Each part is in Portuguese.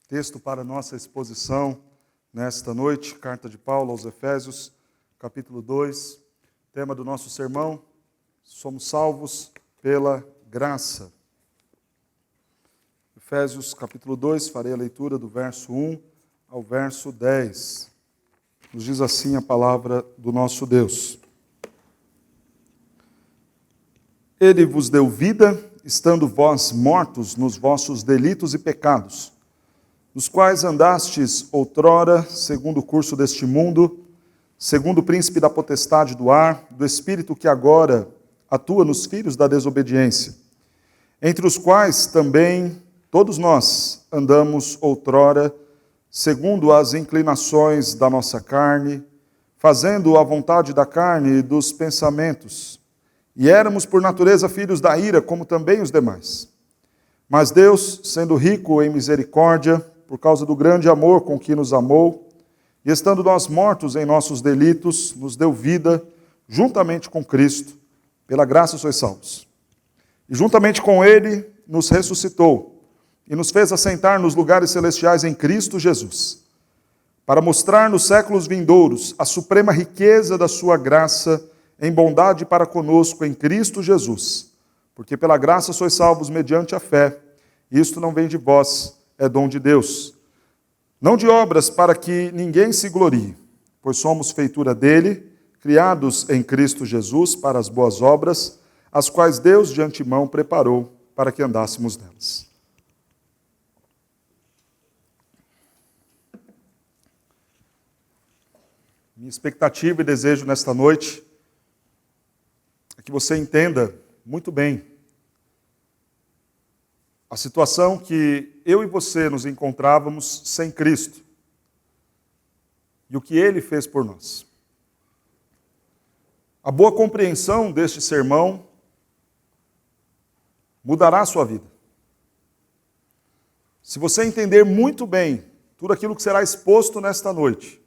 Texto para nossa exposição nesta noite, carta de Paulo aos Efésios, capítulo 2. Tema do nosso sermão: somos salvos pela graça. Efésios, capítulo 2, farei a leitura do verso 1 ao verso 10. Nos diz assim a palavra do nosso Deus. Ele vos deu vida, estando vós mortos nos vossos delitos e pecados, nos quais andastes outrora, segundo o curso deste mundo, segundo o príncipe da potestade do ar, do espírito que agora atua nos filhos da desobediência, entre os quais também todos nós andamos outrora, segundo as inclinações da nossa carne, fazendo a vontade da carne e dos pensamentos, e éramos por natureza filhos da ira, como também os demais. Mas Deus, sendo rico em misericórdia, por causa do grande amor com que nos amou, e estando nós mortos em nossos delitos, nos deu vida, juntamente com Cristo, pela graça sois salvos. E juntamente com Ele nos ressuscitou, e nos fez assentar nos lugares celestiais em Cristo Jesus, para mostrar nos séculos vindouros a suprema riqueza da sua graça em bondade para conosco em Cristo Jesus, porque pela graça sois salvos mediante a fé, e isto não vem de vós, é dom de Deus. Não de obras para que ninguém se glorie, pois somos feitura dele, criados em Cristo Jesus para as boas obras, as quais Deus de antemão preparou para que andássemos nelas. Minha expectativa e desejo nesta noite é que você entenda muito bem a situação que eu e você nos encontrávamos sem Cristo e o que Ele fez por nós. A boa compreensão deste sermão mudará a sua vida. Se você entender muito bem tudo aquilo que será exposto nesta noite,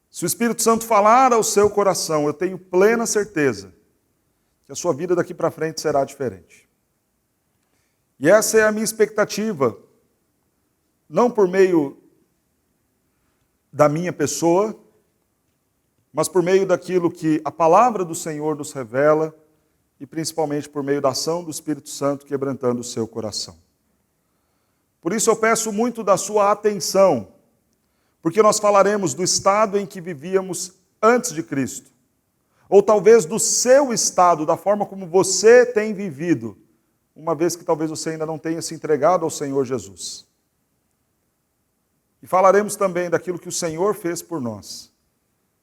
se o Espírito Santo falar ao seu coração, eu tenho plena certeza que a sua vida daqui para frente será diferente. E essa é a minha expectativa, não por meio da minha pessoa, mas por meio daquilo que a palavra do Senhor nos revela e principalmente por meio da ação do Espírito Santo quebrantando o seu coração. Por isso eu peço muito da sua atenção, porque nós falaremos do estado em que vivíamos antes de Cristo, ou talvez do seu estado, da forma como você tem vivido, uma vez que talvez você ainda não tenha se entregado ao Senhor Jesus. E falaremos também daquilo que o Senhor fez por nós.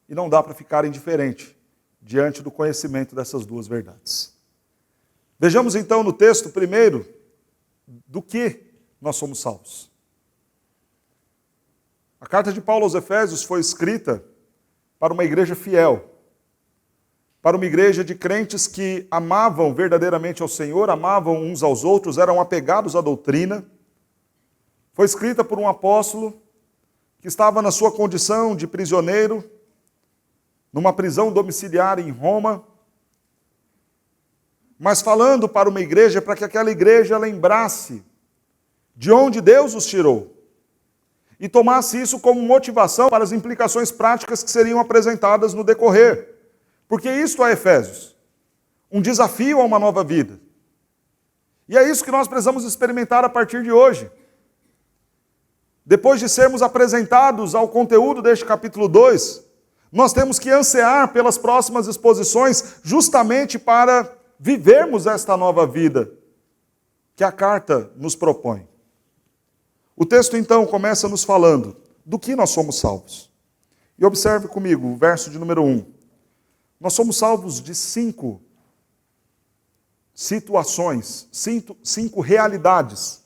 E não dá para ficar indiferente diante do conhecimento dessas duas verdades. Vejamos então no texto primeiro do que nós somos salvos. A carta de Paulo aos Efésios foi escrita para uma igreja fiel, para uma igreja de crentes que amavam verdadeiramente ao Senhor, amavam uns aos outros, eram apegados à doutrina. Foi escrita por um apóstolo que estava na sua condição de prisioneiro, numa prisão domiciliar em Roma, mas falando para uma igreja para que aquela igreja lembrasse de onde Deus os tirou e tomasse isso como motivação para as implicações práticas que seriam apresentadas no decorrer. Porque isto é Efésios, um desafio a uma nova vida. E é isso que nós precisamos experimentar a partir de hoje. Depois de sermos apresentados ao conteúdo deste capítulo 2, nós temos que ansiar pelas próximas exposições, justamente para vivermos esta nova vida que a carta nos propõe. O texto então começa nos falando do que nós somos salvos. E observe comigo o verso de número 1. Nós somos salvos de 5 situações, 5 realidades.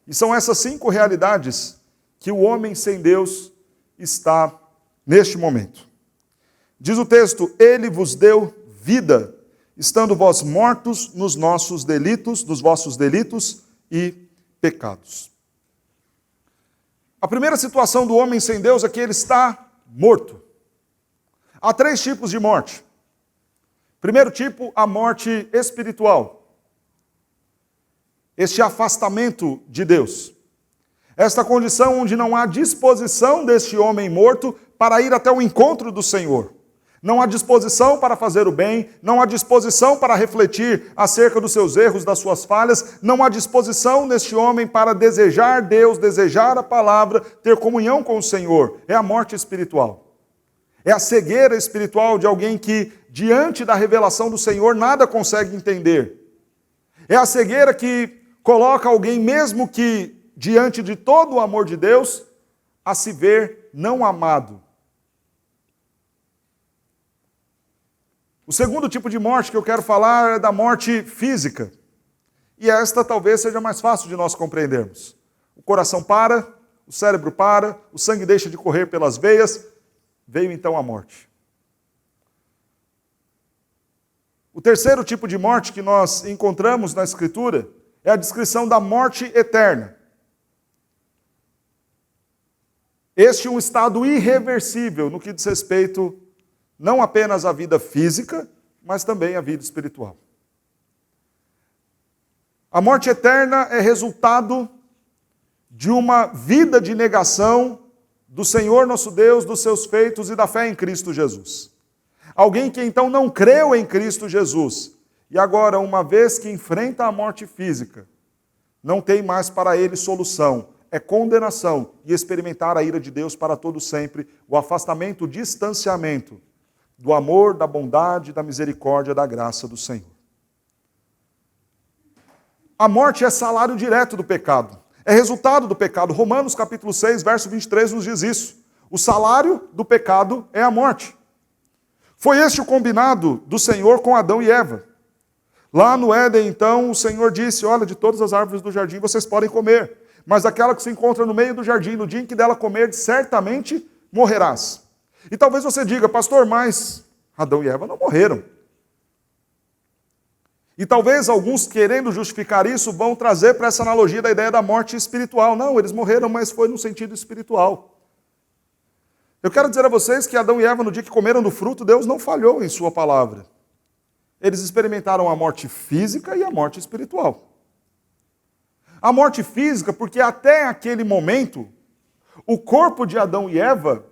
E são essas 5 realidades que o homem sem Deus está neste momento. Diz o texto: Ele vos deu vida, estando vós mortos nos vossos delitos e pecados. A primeira situação do homem sem Deus é que ele está morto. Há 3 tipos de morte. Primeiro tipo, a morte espiritual. Este afastamento de Deus. Esta condição onde não há disposição deste homem morto para ir até o encontro do Senhor. Não há disposição para fazer o bem, não há disposição para refletir acerca dos seus erros, das suas falhas, não há disposição neste homem para desejar Deus, desejar a palavra, ter comunhão com o Senhor. É a morte espiritual. É a cegueira espiritual de alguém que, diante da revelação do Senhor, nada consegue entender. É a cegueira que coloca alguém, mesmo que diante de todo o amor de Deus, a se ver não amado. O segundo tipo de morte que eu quero falar é da morte física. E esta talvez seja mais fácil de nós compreendermos. O coração para, o cérebro para, o sangue deixa de correr pelas veias, veio então a morte. O terceiro tipo de morte que nós encontramos na Escritura é a descrição da morte eterna. Este é um estado irreversível no que diz respeito não apenas à vida física, mas também à vida espiritual. A morte eterna é resultado de uma vida de negação do Senhor nosso Deus, dos seus feitos e da fé em Cristo Jesus. Alguém que então não creu em Cristo Jesus, e agora, uma vez que enfrenta a morte física, não tem mais para ele solução, é condenação e experimentar a ira de Deus para todo sempre, o afastamento, o distanciamento do amor, da bondade, da misericórdia, da graça do Senhor. A morte é salário direto do pecado. É resultado do pecado. Romanos capítulo 6, verso 23 nos diz isso. O salário do pecado é a morte. Foi este o combinado do Senhor com Adão e Eva. Lá no Éden, então, o Senhor disse, olha, de todas as árvores do jardim vocês podem comer, mas aquela que se encontra no meio do jardim, no dia em que dela comer, certamente morrerás. E talvez você diga, pastor, mas Adão e Eva não morreram. E talvez alguns, querendo justificar isso, vão trazer para essa analogia da ideia da morte espiritual. Não, eles morreram, mas foi no sentido espiritual. Eu quero dizer a vocês que Adão e Eva, no dia que comeram do fruto, Deus não falhou em sua palavra. Eles experimentaram a morte física e a morte espiritual. A morte física, porque até aquele momento, o corpo de Adão e Eva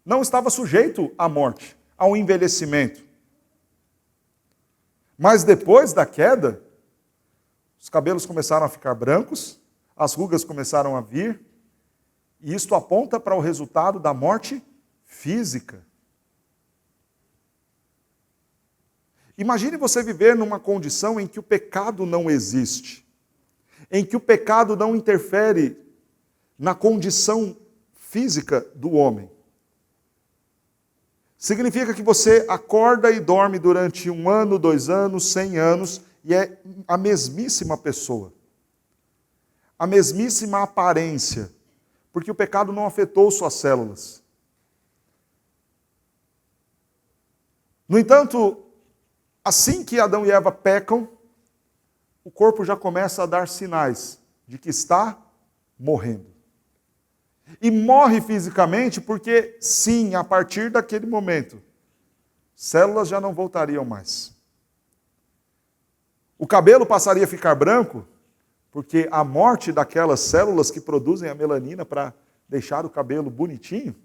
não estava sujeito à morte, ao envelhecimento. Mas depois da queda, os cabelos começaram a ficar brancos, as rugas começaram a vir, e isto aponta para o resultado da morte física. Imagine você viver numa condição em que o pecado não existe, em que o pecado não interfere na condição física do homem. Significa que você acorda e dorme durante 1 ano, 2 anos, 100 anos, e é a mesmíssima pessoa. A mesmíssima aparência, porque o pecado não afetou suas células. No entanto, assim que Adão e Eva pecam, o corpo já começa a dar sinais de que está morrendo. E morre fisicamente porque, sim, a partir daquele momento, células já não voltariam mais. O cabelo passaria a ficar branco porque a morte daquelas células que produzem a melanina para deixar o cabelo bonitinho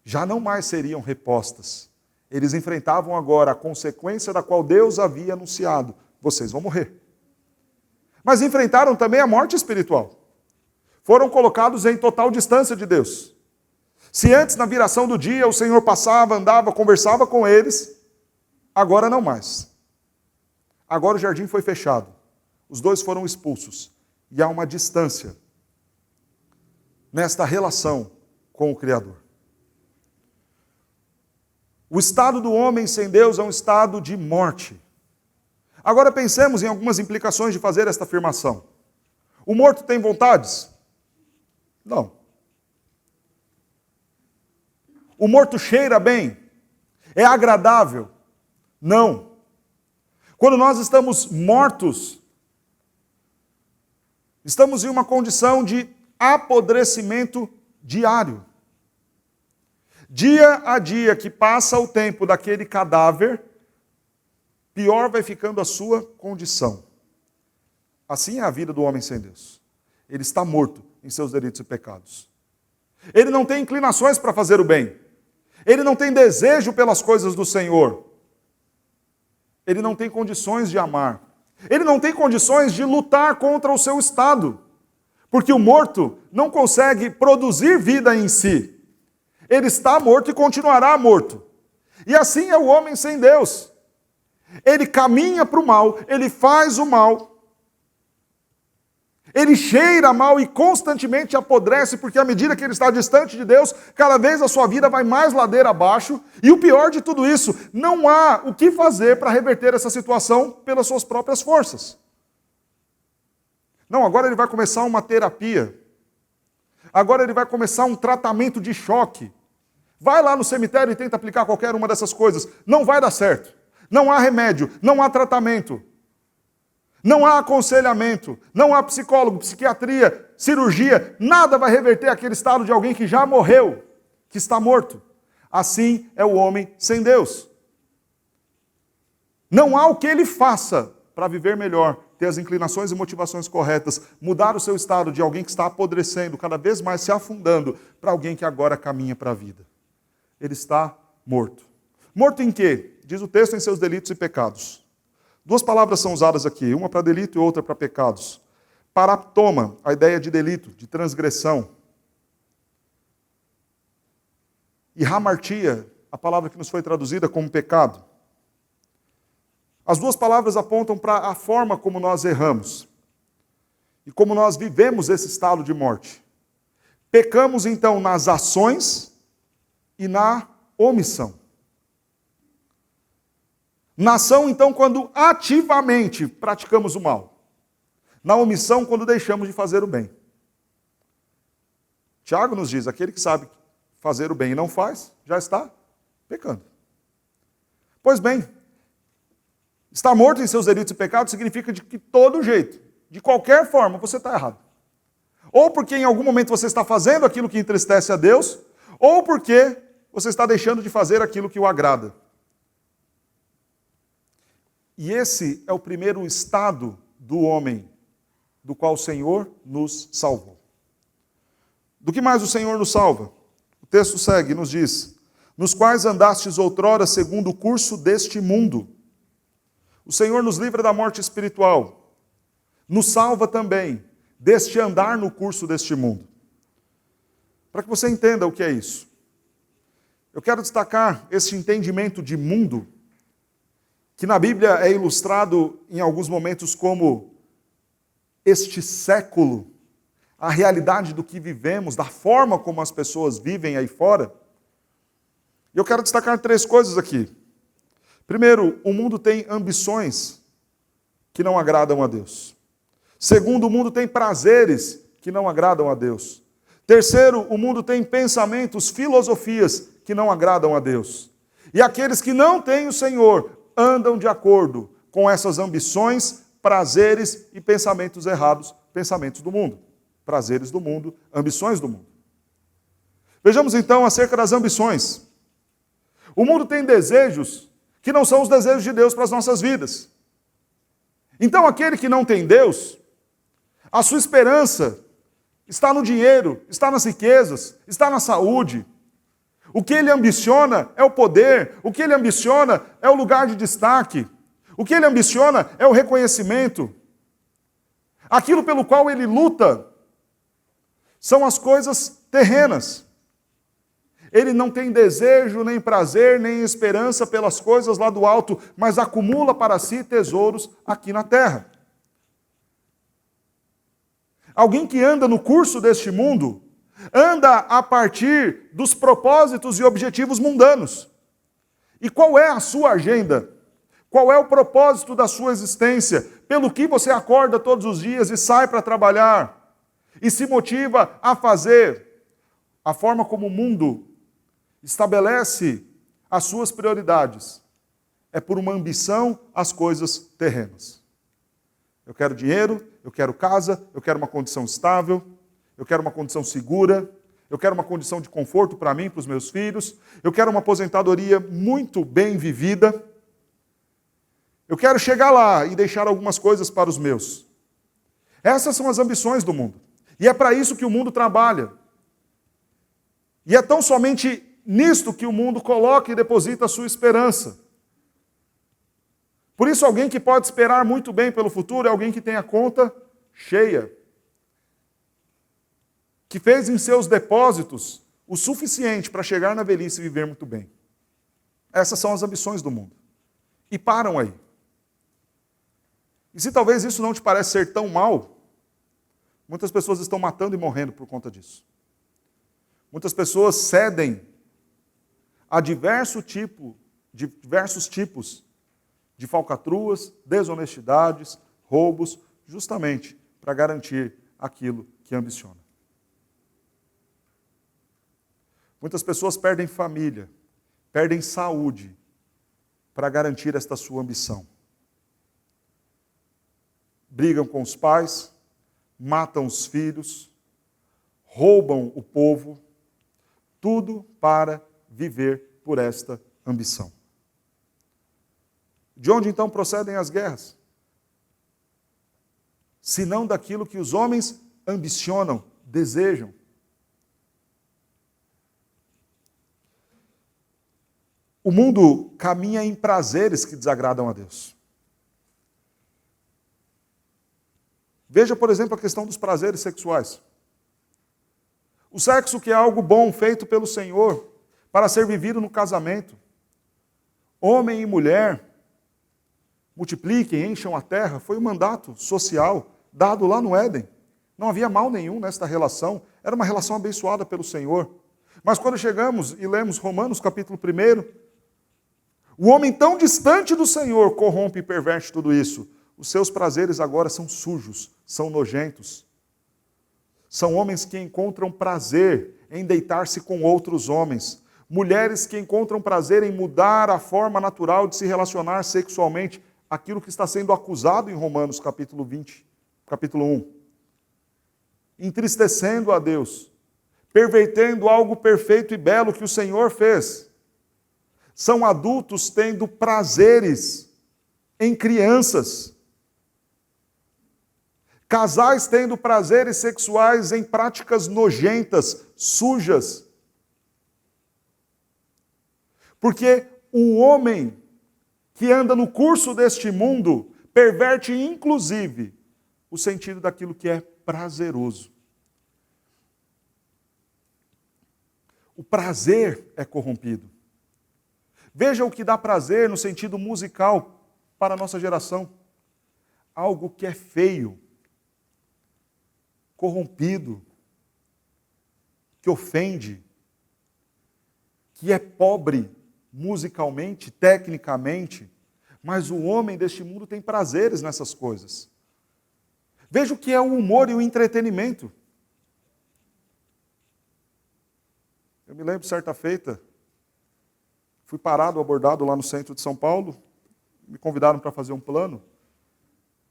já não mais seriam repostas. Eles enfrentavam agora a consequência da qual Deus havia anunciado. Vocês vão morrer. Mas enfrentaram também a morte espiritual. Foram colocados em total distância de Deus. Se antes, na viração do dia, o Senhor passava, andava, conversava com eles, agora não mais. Agora o jardim foi fechado. Os dois foram expulsos. E há uma distância nesta relação com o Criador. O estado do homem sem Deus é um estado de morte. Agora pensemos em algumas implicações de fazer esta afirmação. O morto tem vontades? Não. O morto cheira bem? É agradável? Não. Quando nós estamos mortos, estamos em uma condição de apodrecimento diário. Dia a dia que passa o tempo daquele cadáver, pior vai ficando a sua condição. Assim é a vida do homem sem Deus. Ele está morto em seus delitos e pecados. Ele não tem inclinações para fazer o bem. Ele não tem desejo pelas coisas do Senhor. Ele não tem condições de amar. Ele não tem condições de lutar contra o seu estado. Porque o morto não consegue produzir vida em si. Ele está morto e continuará morto. E assim é o homem sem Deus. Ele caminha para o mal, ele faz o mal. Ele cheira mal e constantemente apodrece, porque à medida que ele está distante de Deus, cada vez a sua vida vai mais ladeira abaixo. E o pior de tudo isso, não há o que fazer para reverter essa situação pelas suas próprias forças. Não, agora ele vai começar uma terapia. Agora ele vai começar um tratamento de choque. Vai lá no cemitério e tenta aplicar qualquer uma dessas coisas. Não vai dar certo. Não há remédio, não há tratamento. Não há aconselhamento, não há psicólogo, psiquiatria, cirurgia, nada vai reverter aquele estado de alguém que já morreu, que está morto. Assim é o homem sem Deus. Não há o que ele faça para viver melhor, ter as inclinações e motivações corretas, mudar o seu estado de alguém que está apodrecendo, cada vez mais se afundando, para alguém que agora caminha para a vida. Ele está morto. Morto em quê? Diz o texto, em seus delitos e pecados. Duas palavras são usadas aqui, uma para delito e outra para pecados. Paraptoma, a ideia de delito, de transgressão. E hamartia, a palavra que nos foi traduzida como pecado. As duas palavras apontam para a forma como nós erramos. E como nós vivemos esse estado de morte. Pecamos então nas ações e na omissão. Na ação, então, quando ativamente praticamos o mal. Na omissão, quando deixamos de fazer o bem. Tiago nos diz, aquele que sabe fazer o bem e não faz, já está pecando. Pois bem, estar morto em seus delitos e pecados significa de que todo jeito, de qualquer forma, você está errado. Ou porque em algum momento você está fazendo aquilo que entristece a Deus, ou porque você está deixando de fazer aquilo que o agrada. E esse é o primeiro estado do homem, do qual o Senhor nos salvou. Do que mais o Senhor nos salva? O texto segue e nos diz, nos quais andastes outrora segundo o curso deste mundo. O Senhor nos livra da morte espiritual. Nos salva também deste andar no curso deste mundo. Para que você entenda o que é isso. Eu quero destacar esse entendimento de mundo, que na Bíblia é ilustrado em alguns momentos como este século, a realidade do que vivemos, da forma como as pessoas vivem aí fora. E eu quero destacar três coisas aqui. Primeiro, o mundo tem ambições que não agradam a Deus. Segundo, o mundo tem prazeres que não agradam a Deus. Terceiro, o mundo tem pensamentos, filosofias que não agradam a Deus. E aqueles que não têm o Senhor andam de acordo com essas ambições, prazeres e pensamentos errados, pensamentos do mundo. Prazeres do mundo, ambições do mundo. Vejamos então acerca das ambições. O mundo tem desejos que não são os desejos de Deus para as nossas vidas. Então aquele que não tem Deus, a sua esperança está no dinheiro, está nas riquezas, está na saúde. O que ele ambiciona é o poder, o que ele ambiciona é o lugar de destaque, o que ele ambiciona é o reconhecimento. Aquilo pelo qual ele luta são as coisas terrenas. Ele não tem desejo, nem prazer, nem esperança pelas coisas lá do alto, mas acumula para si tesouros aqui na terra. Alguém que anda no curso deste mundo, anda a partir dos propósitos e objetivos mundanos. E qual é a sua agenda? Qual é o propósito da sua existência? Pelo que você acorda todos os dias e sai para trabalhar? E se motiva a fazer? A forma como o mundo estabelece as suas prioridades é por uma ambição às coisas terrenas. Eu quero dinheiro, eu quero casa, eu quero uma condição estável, eu quero uma condição segura, eu quero uma condição de conforto para mim, para os meus filhos, eu quero uma aposentadoria muito bem vivida, eu quero chegar lá e deixar algumas coisas para os meus. Essas são as ambições do mundo. E é para isso que o mundo trabalha. E é tão somente nisto que o mundo coloca e deposita a sua esperança. Por isso, alguém que pode esperar muito bem pelo futuro é alguém que tem a conta cheia. Que fez em seus depósitos o suficiente para chegar na velhice e viver muito bem. Essas são as ambições do mundo. E param aí. E se talvez isso não te pareça ser tão mal, muitas pessoas estão matando e morrendo por conta disso. Muitas pessoas cedem a diversos tipos de falcatruas, desonestidades, roubos, justamente para garantir aquilo que ambiciona. Muitas pessoas perdem família, perdem saúde para garantir esta sua ambição. Brigam com os pais, matam os filhos, roubam o povo, tudo para viver por esta ambição. De onde então procedem as guerras? Se não daquilo que os homens ambicionam, desejam. O mundo caminha em prazeres que desagradam a Deus. Veja, por exemplo, a questão dos prazeres sexuais. O sexo, que é algo bom, feito pelo Senhor, para ser vivido no casamento. Homem e mulher, multipliquem, encham a terra, foi um mandato social dado lá no Éden. Não havia mal nenhum nesta relação, era uma relação abençoada pelo Senhor. Mas quando chegamos e lemos Romanos capítulo 1, o homem tão distante do Senhor corrompe e perverte tudo isso. Os seus prazeres agora são sujos, são nojentos. São homens que encontram prazer em deitar-se com outros homens. Mulheres que encontram prazer em mudar a forma natural de se relacionar sexualmente. Aquilo que está sendo acusado em Romanos capítulo 20, capítulo 1. Entristecendo a Deus. Pervertendo algo perfeito e belo que o Senhor fez. São adultos tendo prazeres em crianças. Casais tendo prazeres sexuais em práticas nojentas, sujas. Porque o homem que anda no curso deste mundo perverte inclusive o sentido daquilo que é prazeroso. O prazer é corrompido. Veja o que dá prazer no sentido musical para a nossa geração. Algo que é feio, corrompido, que ofende, que é pobre musicalmente, tecnicamente, mas o homem deste mundo tem prazeres nessas coisas. Veja o que é o humor e o entretenimento. Eu me lembro, certa feita, fui parado, abordado lá no centro de São Paulo, me convidaram para fazer um plano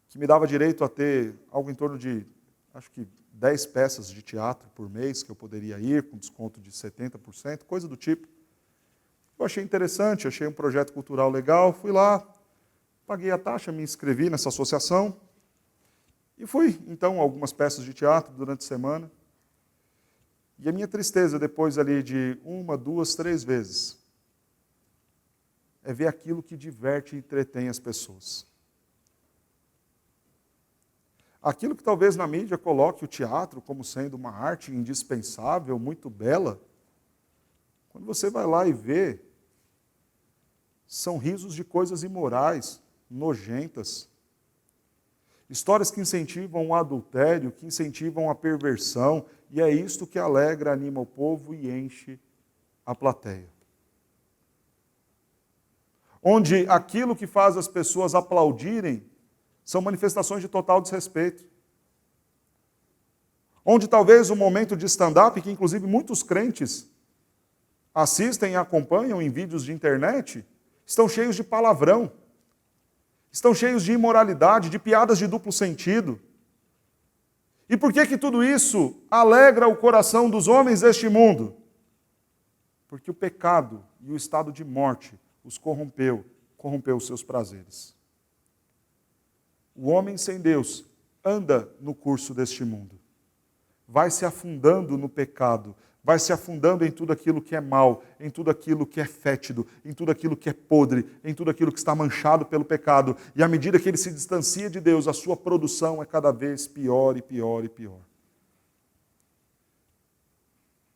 que me dava direito a ter algo em torno de, acho que 10 peças de teatro por mês que eu poderia ir, com desconto de 70%, coisa do tipo. Eu achei interessante, achei um projeto cultural legal, fui lá, paguei a taxa, me inscrevi nessa associação e fui, então, algumas peças de teatro durante a semana. E a minha tristeza, depois ali de 1, 2, 3 vezes, é ver aquilo que diverte e entretém as pessoas. Aquilo que talvez na mídia coloque o teatro como sendo uma arte indispensável, muito bela, quando você vai lá e vê, são risos de coisas imorais, nojentas. Histórias que incentivam o adultério, que incentivam a perversão, e é isto que alegra, anima o povo e enche a plateia. Onde aquilo que faz as pessoas aplaudirem são manifestações de total desrespeito. Onde talvez o momento de stand-up, que inclusive muitos crentes assistem e acompanham em vídeos de internet, estão cheios de palavrão, estão cheios de imoralidade, de piadas de duplo sentido. E por que tudo isso alegra o coração dos homens deste mundo? Porque o pecado e o estado de morte os corrompeu os seus prazeres. O homem sem Deus anda no curso deste mundo. Vai se afundando no pecado, vai se afundando em tudo aquilo que é mal, em tudo aquilo que é fétido, em tudo aquilo que é podre, em tudo aquilo que está manchado pelo pecado. E à medida que ele se distancia de Deus, a sua produção é cada vez pior e pior e pior.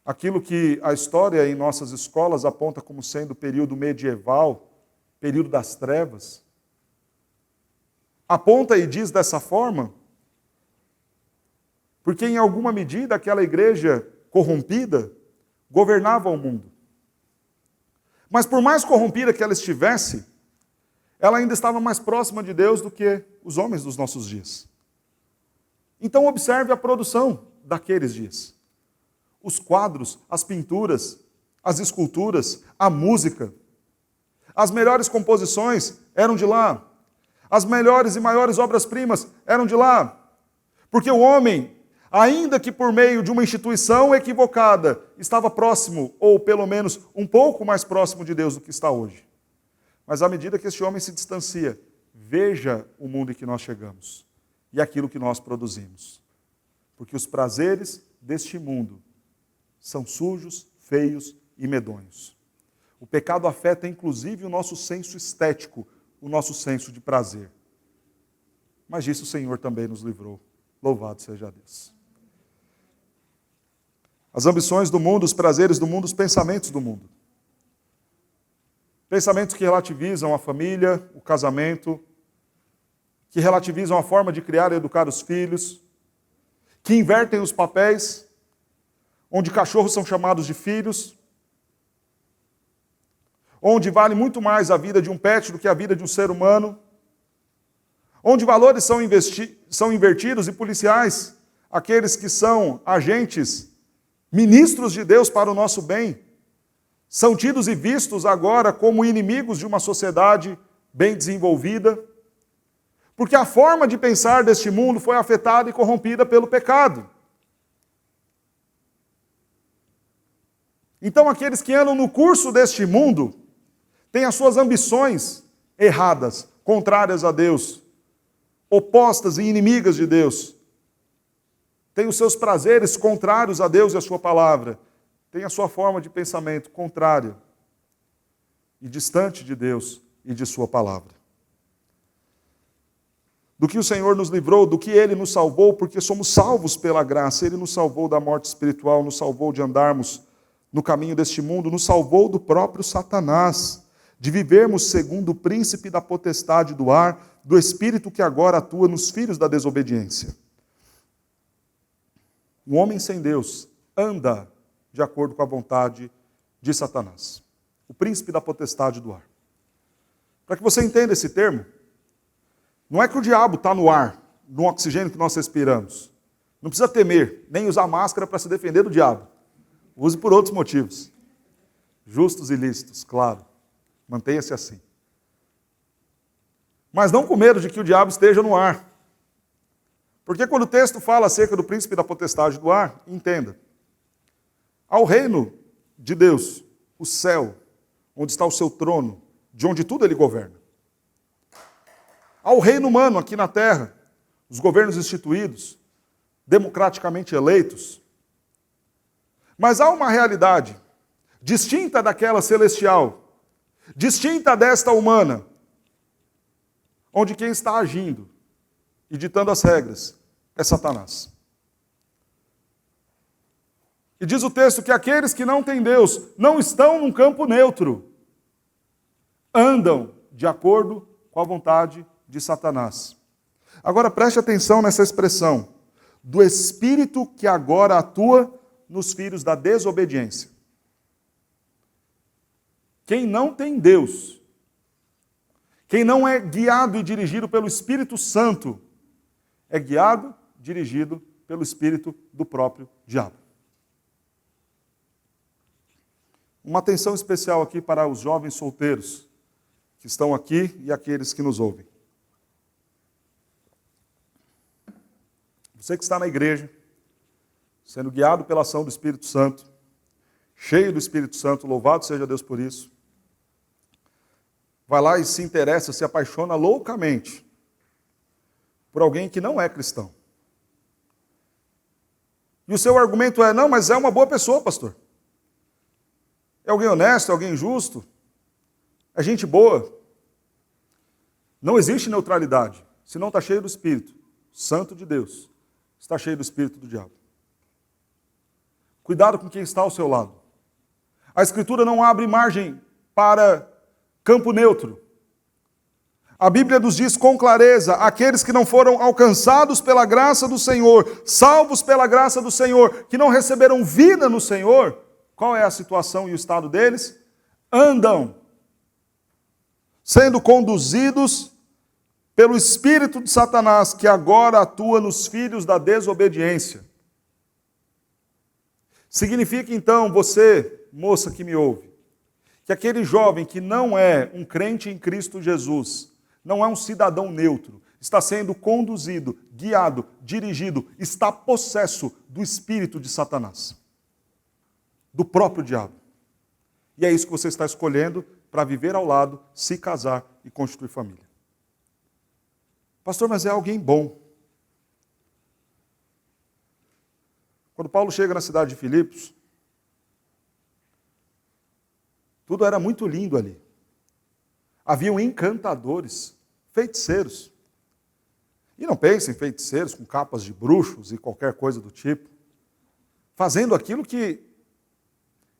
Aquilo que a história em nossas escolas aponta como sendo o período medieval, período das trevas, aponta e diz dessa forma, porque em alguma medida aquela igreja corrompida governava o mundo. Mas por mais corrompida que ela estivesse, ela ainda estava mais próxima de Deus do que os homens dos nossos dias. Então observe a produção daqueles dias. Os quadros, as pinturas, as esculturas, a música. As melhores composições eram de lá. As melhores e maiores obras-primas eram de lá. Porque o homem, ainda que por meio de uma instituição equivocada, estava próximo, ou pelo menos um pouco mais próximo de Deus do que está hoje. Mas à medida que este homem se distancia, veja o mundo em que nós chegamos e aquilo que nós produzimos. Porque os prazeres deste mundo são sujos, feios e medonhos. O pecado afeta inclusive o nosso senso estético, o nosso senso de prazer. Mas disso o Senhor também nos livrou. Louvado seja Deus. As ambições do mundo, os prazeres do mundo, os pensamentos do mundo. Pensamentos que relativizam a família, o casamento, que relativizam a forma de criar e educar os filhos, que invertem os papéis, onde cachorros são chamados de filhos, onde vale muito mais a vida de um pet do que a vida de um ser humano, onde valores são invertidos e policiais, aqueles que são agentes, ministros de Deus para o nosso bem, são tidos e vistos agora como inimigos de uma sociedade bem desenvolvida, porque a forma de pensar deste mundo foi afetada e corrompida pelo pecado. Então aqueles que andam no curso deste mundo têm as suas ambições erradas, contrárias a Deus, opostas e inimigas de Deus. Têm os seus prazeres contrários a Deus e a sua palavra. Tem a sua forma de pensamento contrária e distante de Deus e de sua palavra. Do que o Senhor nos livrou, do que Ele nos salvou, porque somos salvos pela graça. Ele nos salvou da morte espiritual, nos salvou de andarmos no caminho deste mundo, nos salvou do próprio Satanás, de vivermos segundo o príncipe da potestade do ar, do espírito que agora atua nos filhos da desobediência. O homem sem Deus anda de acordo com a vontade de Satanás, o príncipe da potestade do ar. Para que você entenda esse termo, não é que o diabo está no ar, no oxigênio que nós respiramos. Não precisa temer, nem usar máscara para se defender do diabo. Use por outros motivos. Justos e lícitos, claro. Mantenha-se assim. Mas não com medo de que o diabo esteja no ar. Porque quando o texto fala acerca do príncipe da potestade do ar, entenda. Ao reino de Deus, o céu, onde está o seu trono, de onde tudo ele governa. Ao reino humano aqui na terra, os governos instituídos, democraticamente eleitos. Mas há uma realidade distinta daquela celestial, distinta desta humana, onde quem está agindo e ditando as regras é Satanás. E diz o texto que aqueles que não têm Deus não estão num campo neutro, andam de acordo com a vontade de Satanás. Agora preste atenção nessa expressão, do espírito que agora atua nos filhos da desobediência. Quem não tem Deus, quem não é guiado e dirigido pelo Espírito Santo, é guiado, dirigido pelo espírito do próprio diabo. Uma atenção especial aqui para os jovens solteiros que estão aqui e aqueles que nos ouvem. Você que está na igreja, sendo guiado pela ação do Espírito Santo, cheio do Espírito Santo, louvado seja Deus por isso, vai lá e se interessa, se apaixona loucamente por alguém que não é cristão. E o seu argumento é, não, mas é uma boa pessoa, pastor. É alguém honesto, é alguém justo, é gente boa. Não existe neutralidade, se não está cheio do Espírito Santo de Deus, está cheio do Espírito do diabo. Cuidado com quem está ao seu lado. A Escritura não abre margem para campo neutro. A Bíblia nos diz com clareza, aqueles que não foram alcançados pela graça do Senhor, salvos pela graça do Senhor, que não receberam vida no Senhor, qual é a situação e o estado deles? Andam sendo conduzidos pelo espírito de Satanás, que agora atua nos filhos da desobediência. Significa então, você, moça que me ouve, que aquele jovem que não é um crente em Cristo Jesus, não é um cidadão neutro, está sendo conduzido, guiado, dirigido, está possesso do espírito de Satanás, do próprio diabo. E é isso que você está escolhendo para viver ao lado, se casar e constituir família. Pastor, mas é alguém bom. Quando Paulo chega na cidade de Filipos, tudo era muito lindo ali. Haviam encantadores, feiticeiros. E não pensem em feiticeiros com capas de bruxos e qualquer coisa do tipo, fazendo aquilo que,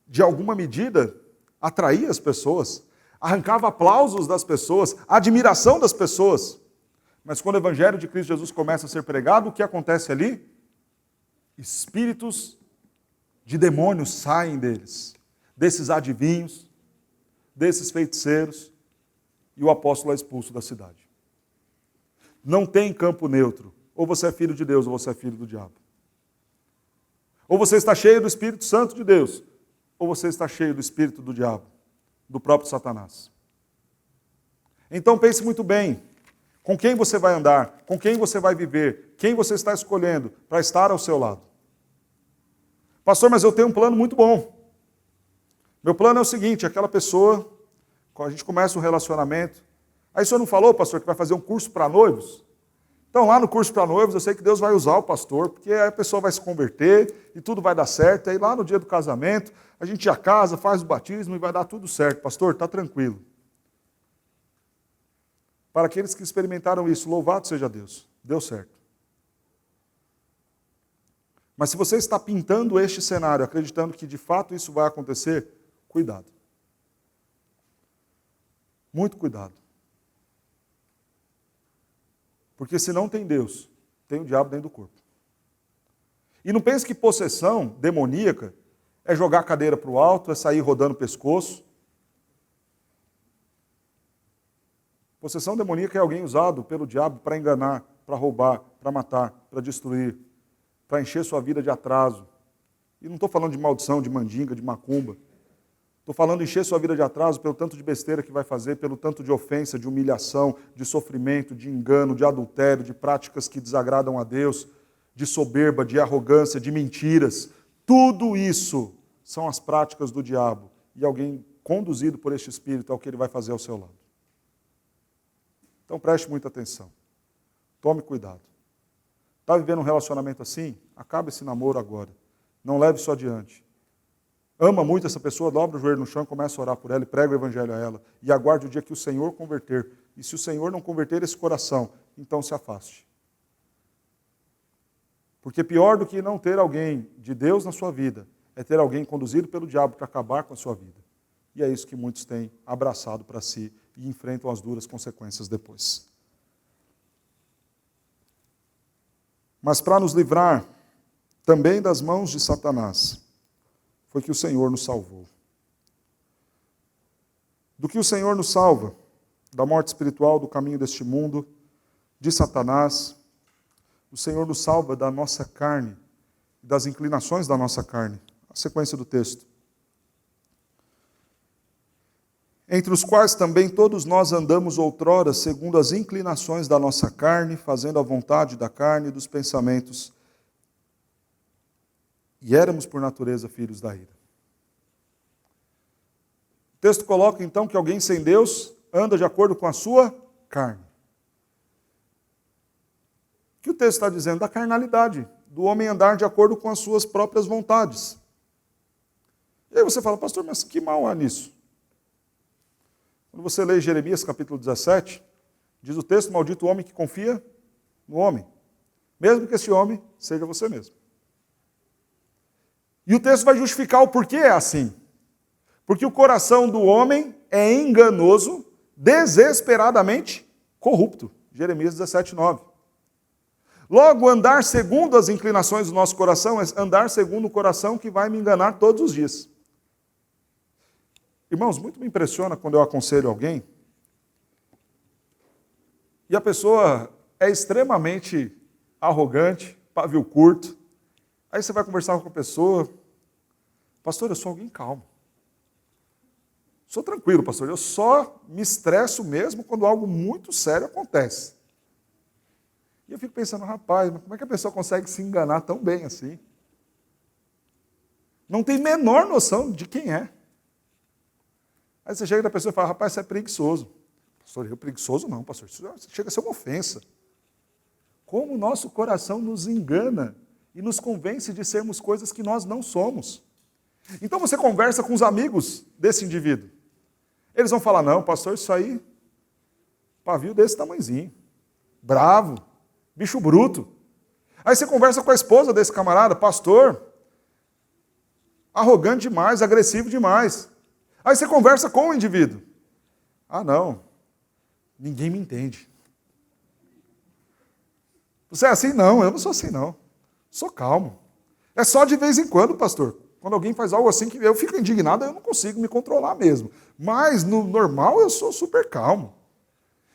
de alguma medida, atraía as pessoas, arrancava aplausos das pessoas, admiração das pessoas. Mas quando o Evangelho de Cristo Jesus começa a ser pregado, o que acontece ali? Espíritos de demônios saem deles, desses adivinhos, desses feiticeiros, e o apóstolo é expulso da cidade. Não tem campo neutro. Ou você é filho de Deus, ou você é filho do diabo. Ou você está cheio do Espírito Santo de Deus, ou você está cheio do espírito do diabo, do próprio Satanás. Então pense muito bem, com quem você vai andar, com quem você vai viver, quem você está escolhendo para estar ao seu lado. Pastor, mas eu tenho um plano muito bom. Meu plano é o seguinte, aquela pessoa, quando a gente começa um relacionamento, aí o senhor não falou, pastor, que vai fazer um curso para noivos? Então lá no curso para noivos, eu sei que Deus vai usar o pastor, porque aí a pessoa vai se converter e tudo vai dar certo, aí lá no dia do casamento, a gente já casa, faz o batismo e vai dar tudo certo. Pastor, está tranquilo. Para aqueles que experimentaram isso, louvado seja Deus, deu certo. Mas se você está pintando este cenário, acreditando que de fato isso vai acontecer, cuidado. Muito cuidado. Porque se não tem Deus, tem o diabo dentro do corpo. E não pense que possessão demoníaca é jogar a cadeira para o alto, é sair rodando o pescoço. Possessão demoníaca é alguém usado pelo diabo para enganar, para roubar, para matar, para destruir, para encher sua vida de atraso. E não estou falando de maldição, de mandinga, de macumba. Estou falando de encher sua vida de atraso pelo tanto de besteira que vai fazer, pelo tanto de ofensa, de humilhação, de sofrimento, de engano, de adultério, de práticas que desagradam a Deus, de soberba, de arrogância, de mentiras. Tudo isso são as práticas do diabo. E alguém conduzido por este espírito é o que ele vai fazer ao seu lado. Então preste muita atenção. Tome cuidado. Está vivendo um relacionamento assim? Acabe esse namoro agora. Não leve isso adiante. Ama muito essa pessoa, dobra o joelho no chão, começa a orar por ela e prega o evangelho a ela. E aguarde o dia que o Senhor converter. E se o Senhor não converter esse coração, então se afaste. Porque pior do que não ter alguém de Deus na sua vida, é ter alguém conduzido pelo diabo para acabar com a sua vida. E é isso que muitos têm abraçado para si e enfrentam as duras consequências depois. Mas para nos livrar também das mãos de Satanás, foi que o Senhor nos salvou. Do que o Senhor nos salva? Da morte espiritual, do caminho deste mundo, de Satanás. O Senhor nos salva da nossa carne, das inclinações da nossa carne. A sequência do texto. Entre os quais também todos nós andamos outrora, segundo as inclinações da nossa carne, fazendo a vontade da carne e dos pensamentos. E éramos, por natureza, filhos da ira. O texto coloca, então, que alguém sem Deus anda de acordo com a sua carne. que o texto está dizendo? Da carnalidade, do homem andar de acordo com as suas próprias vontades. E aí você fala, pastor, mas que mal há nisso? Quando você lê Jeremias capítulo 17, diz o texto, maldito o homem que confia no homem, mesmo que esse homem seja você mesmo. E o texto vai justificar o porquê é assim. Porque o coração do homem é enganoso, desesperadamente corrupto. Jeremias 17, 9. Logo, andar segundo as inclinações do nosso coração é andar segundo o coração que vai me enganar todos os dias. Irmãos, muito me impressiona quando eu aconselho alguém e a pessoa é extremamente arrogante, pavio curto. Aí você vai conversar com a pessoa, pastor, eu sou alguém calmo. Sou tranquilo, pastor, eu só me estresso mesmo quando algo muito sério acontece. E eu fico pensando, rapaz, mas como é que a pessoa consegue se enganar tão bem assim? Não tem menor noção de quem é. Aí você chega da pessoa e fala, rapaz, você é preguiçoso. Pastor, eu preguiçoso não, pastor, isso chega a ser uma ofensa. Como o nosso coração nos engana e nos convence de sermos coisas que nós não somos. Então você conversa com os amigos desse indivíduo. Eles vão falar, não, pastor, isso aí, pavio desse tamanhozinho, bravo, bicho bruto. Aí você conversa com a esposa desse camarada, pastor, arrogante demais, agressivo demais. Aí você conversa com o indivíduo. Ah, não, ninguém me entende. Você é assim? Não, eu não sou assim, não. Sou calmo. É só de vez em quando, pastor. Quando alguém faz algo assim que eu fico indignado, eu não consigo me controlar mesmo. Mas no normal eu sou super calmo.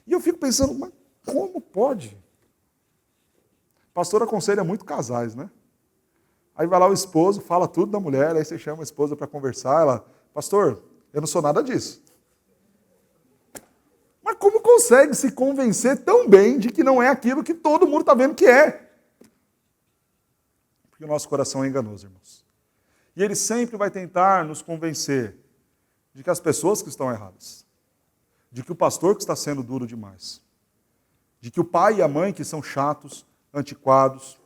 E eu fico pensando, mas como pode? Pastor aconselha muito casais, né? Aí vai lá o esposo, fala tudo da mulher, aí você chama a esposa para conversar, ela, pastor, eu não sou nada disso. Mas como consegue se convencer tão bem de que não é aquilo que todo mundo está vendo que é? Porque o nosso coração é enganoso, irmãos. E ele sempre vai tentar nos convencer de que as pessoas que estão erradas, de que o pastor que está sendo duro demais, de que o pai e a mãe que são chatos, antiquados.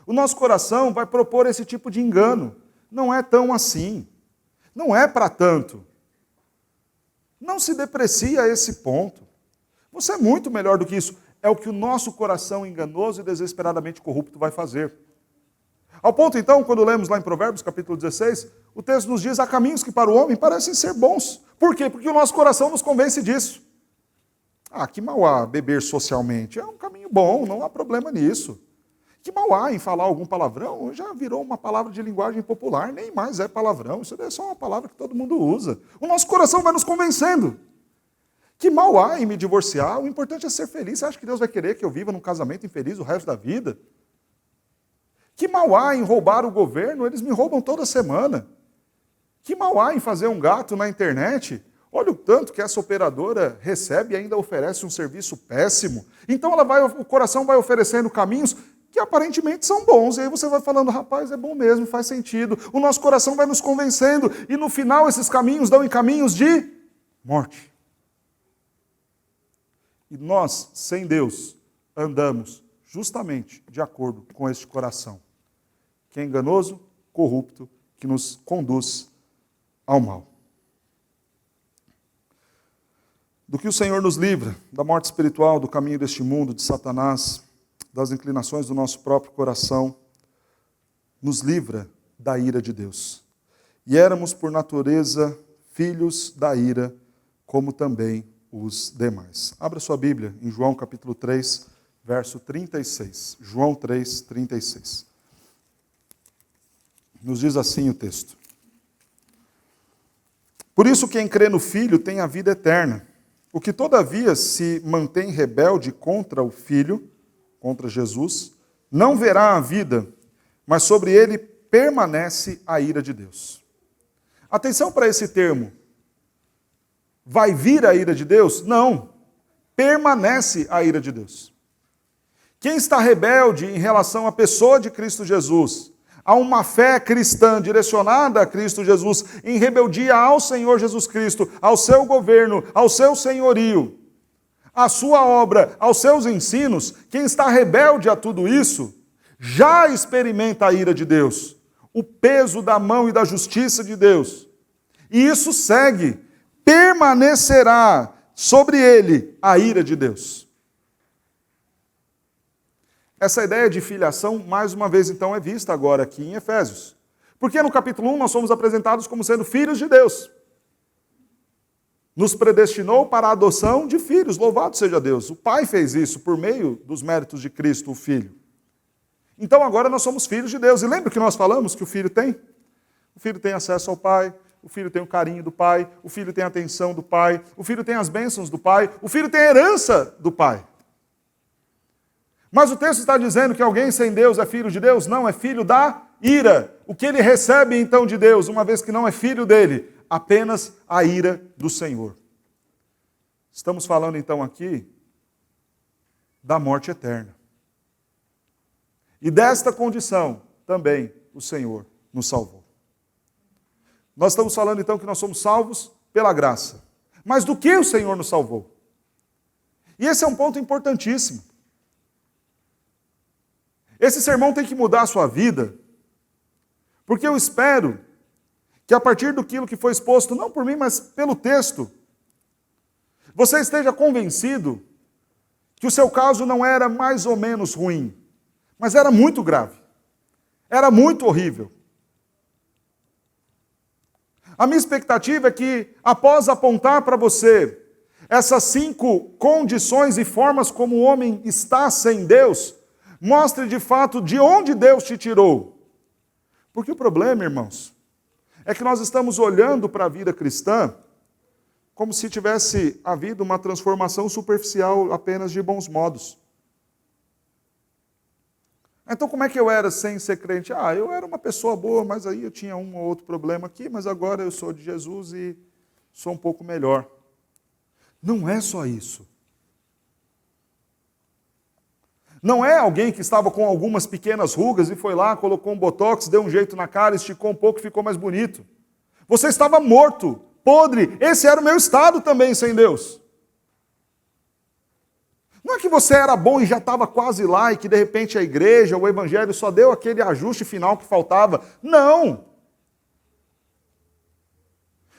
O nosso coração vai propor esse tipo de engano. Não é tão assim. Não é para tanto. Não se deprecia a esse ponto. Você é muito melhor do que isso. É o que o nosso coração enganoso e desesperadamente corrupto vai fazer. Ao ponto, então, quando lemos lá em Provérbios, capítulo 16, o texto nos diz, há caminhos que para o homem parecem ser bons. Por quê? Porque o nosso coração nos convence disso. Ah, que mal há beber socialmente? É um caminho bom, não há problema nisso. Que mal há em falar algum palavrão? Já virou uma palavra de linguagem popular, nem mais é palavrão, isso é só uma palavra que todo mundo usa. O nosso coração vai nos convencendo. Que mal há em me divorciar? O importante é ser feliz. Você acha que Deus vai querer que eu viva num casamento infeliz o resto da vida? Que mal há em roubar o governo? Eles me roubam toda semana. Que mal há em fazer um gato na internet? Olha o tanto que essa operadora recebe e ainda oferece um serviço péssimo. Então o coração vai oferecendo caminhos que aparentemente são bons. E aí você vai falando, rapaz, é bom mesmo, faz sentido. O nosso coração vai nos convencendo. E no final esses caminhos dão em caminhos de morte. E nós, sem Deus, andamos justamente de acordo com este coração, que é enganoso, corrupto, que nos conduz ao mal. Do que o Senhor nos livra, da morte espiritual, do caminho deste mundo, de Satanás, das inclinações do nosso próprio coração, nos livra da ira de Deus. E éramos, por natureza, filhos da ira, como também os demais. Abra sua Bíblia em João capítulo 3, verso 36. João 3, 36. Nos diz assim o texto. Por isso quem crê no Filho tem a vida eterna. O que todavia se mantém rebelde contra o Filho, contra Jesus, não verá a vida, mas sobre ele permanece a ira de Deus. Atenção para esse termo. Vai vir a ira de Deus? Não. Permanece a ira de Deus. Quem está rebelde em relação à pessoa de Cristo Jesus, a uma fé cristã direcionada a Cristo Jesus, em rebeldia ao Senhor Jesus Cristo, ao seu governo, ao seu senhorio, à sua obra, aos seus ensinos, quem está rebelde a tudo isso, já experimenta a ira de Deus, o peso da mão e da justiça de Deus. E isso segue, permanecerá sobre ele a ira de Deus. Essa ideia de filiação, mais uma vez, então, é vista agora aqui em Efésios. Porque no capítulo 1 nós somos apresentados como sendo filhos de Deus. Nos predestinou para a adoção de filhos, louvado seja Deus. O Pai fez isso por meio dos méritos de Cristo, o Filho. Então agora nós somos filhos de Deus. E lembra que nós falamos que o Filho tem? O Filho tem acesso ao Pai, o Filho tem o carinho do Pai, o Filho tem a atenção do Pai, o Filho tem as bênçãos do Pai, o Filho tem a herança do Pai. Mas o texto está dizendo que alguém sem Deus é filho de Deus? Não, é filho da ira. O que ele recebe então de Deus, uma vez que não é filho dele? Apenas a ira do Senhor. Estamos falando então aqui da morte eterna. E desta condição também o Senhor nos salvou. Nós estamos falando então que nós somos salvos pela graça. Mas do que o Senhor nos salvou? E esse é um ponto importantíssimo. Esse sermão tem que mudar a sua vida, porque eu espero que a partir daquilo que foi exposto, não por mim, mas pelo texto, você esteja convencido que o seu caso não era mais ou menos ruim, mas era muito grave, era muito horrível. A minha expectativa é que, após apontar para você essas 5 condições e formas como o homem está sem Deus, mostre de fato de onde Deus te tirou. Porque o problema, irmãos, é que nós estamos olhando para a vida cristã como se tivesse havido uma transformação superficial apenas de bons modos. Então como é que eu era sem ser crente? Eu era uma pessoa boa, mas aí eu tinha um ou outro problema aqui, mas agora eu sou de Jesus e sou um pouco melhor. Não é só isso. Não é alguém que estava com algumas pequenas rugas e foi lá, colocou um botox, deu um jeito na cara, esticou um pouco e ficou mais bonito. Você estava morto, podre. Esse era o meu estado também sem Deus. Não é que você era bom e já estava quase lá e que de repente a igreja, o evangelho só deu aquele ajuste final que faltava. Não!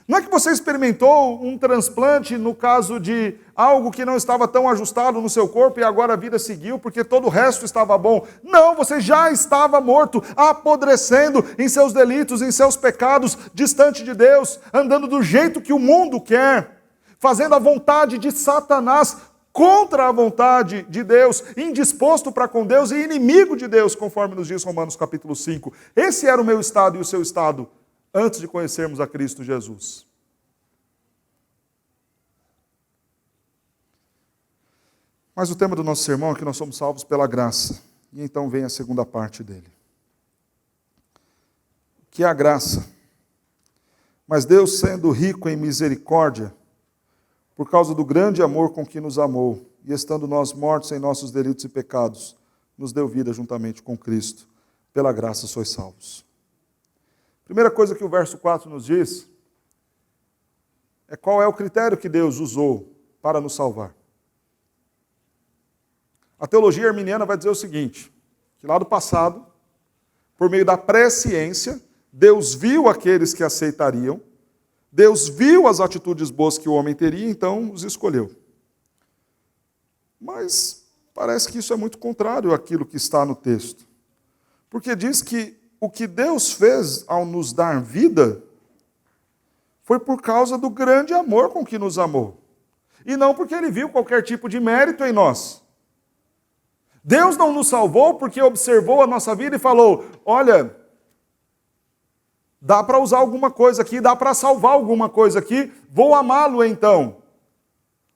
Não é que você experimentou um transplante no caso de algo que não estava tão ajustado no seu corpo e agora a vida seguiu porque todo o resto estava bom. Não, você já estava morto, apodrecendo em seus delitos, em seus pecados, distante de Deus, andando do jeito que o mundo quer, fazendo a vontade de Satanás contra a vontade de Deus, indisposto para com Deus e inimigo de Deus, conforme nos diz Romanos capítulo 5. Esse era o meu estado e o seu estado antes de conhecermos a Cristo Jesus. Mas o tema do nosso sermão é que nós somos salvos pela graça. E então vem a segunda parte dele. Que é a graça. Mas Deus, sendo rico em misericórdia, por causa do grande amor com que nos amou, e estando nós mortos em nossos delitos e pecados, nos deu vida juntamente com Cristo. Pela graça sois salvos. Primeira coisa que o verso 4 nos diz é qual é o critério que Deus usou para nos salvar. A teologia arminiana vai dizer o seguinte, que lá do passado, por meio da presciência, Deus viu aqueles que aceitariam, Deus viu as atitudes boas que o homem teria, então os escolheu. Mas parece que isso é muito contrário àquilo que está no texto. Porque diz que o que Deus fez ao nos dar vida foi por causa do grande amor com que nos amou. E não porque Ele viu qualquer tipo de mérito em nós. Deus não nos salvou porque observou a nossa vida e falou, olha, dá para usar alguma coisa aqui, dá para salvar alguma coisa aqui, vou amá-lo então.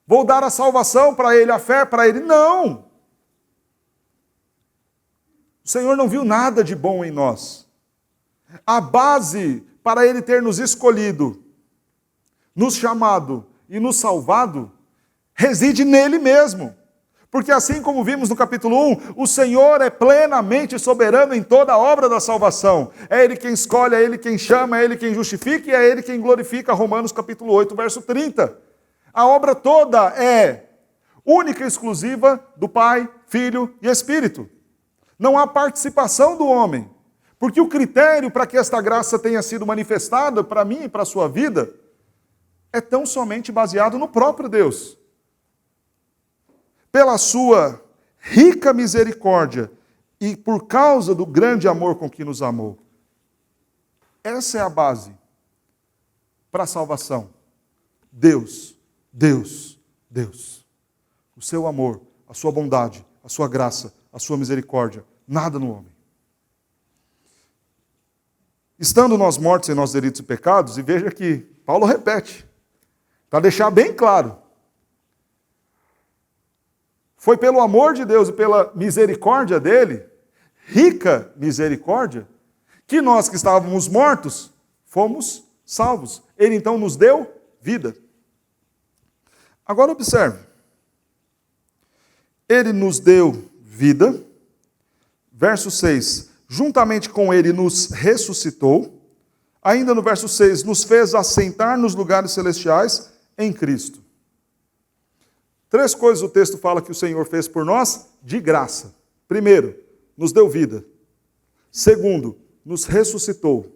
Vou dar a salvação para ele, a fé para ele. Não! O Senhor não viu nada de bom em nós. A base para Ele ter nos escolhido, nos chamado e nos salvado, reside nele mesmo. Porque assim como vimos no capítulo 1, o Senhor é plenamente soberano em toda a obra da salvação. É Ele quem escolhe, é Ele quem chama, é Ele quem justifica e é Ele quem glorifica. Romanos capítulo 8, verso 30. A obra toda é única e exclusiva do Pai, Filho e Espírito. Não há participação do homem, porque o critério para que esta graça tenha sido manifestada para mim e para a sua vida é tão somente baseado no próprio Deus. Pela sua rica misericórdia e por causa do grande amor com que nos amou. Essa é a base para a salvação. Deus, Deus, Deus. O seu amor, a sua bondade, a sua graça, a sua misericórdia. Nada no homem. Estando nós mortos em nossos delitos e pecados, e veja que Paulo repete, para deixar bem claro. Foi pelo amor de Deus e pela misericórdia dele, rica misericórdia, que nós que estávamos mortos, fomos salvos. Ele então nos deu vida. Agora observe. Ele nos deu vida. Verso 6. Juntamente com ele nos ressuscitou. Ainda no verso 6, nos fez assentar nos lugares celestiais em Cristo. 3 coisas o texto fala que o Senhor fez por nós de graça. Primeiro, nos deu vida. Segundo, nos ressuscitou.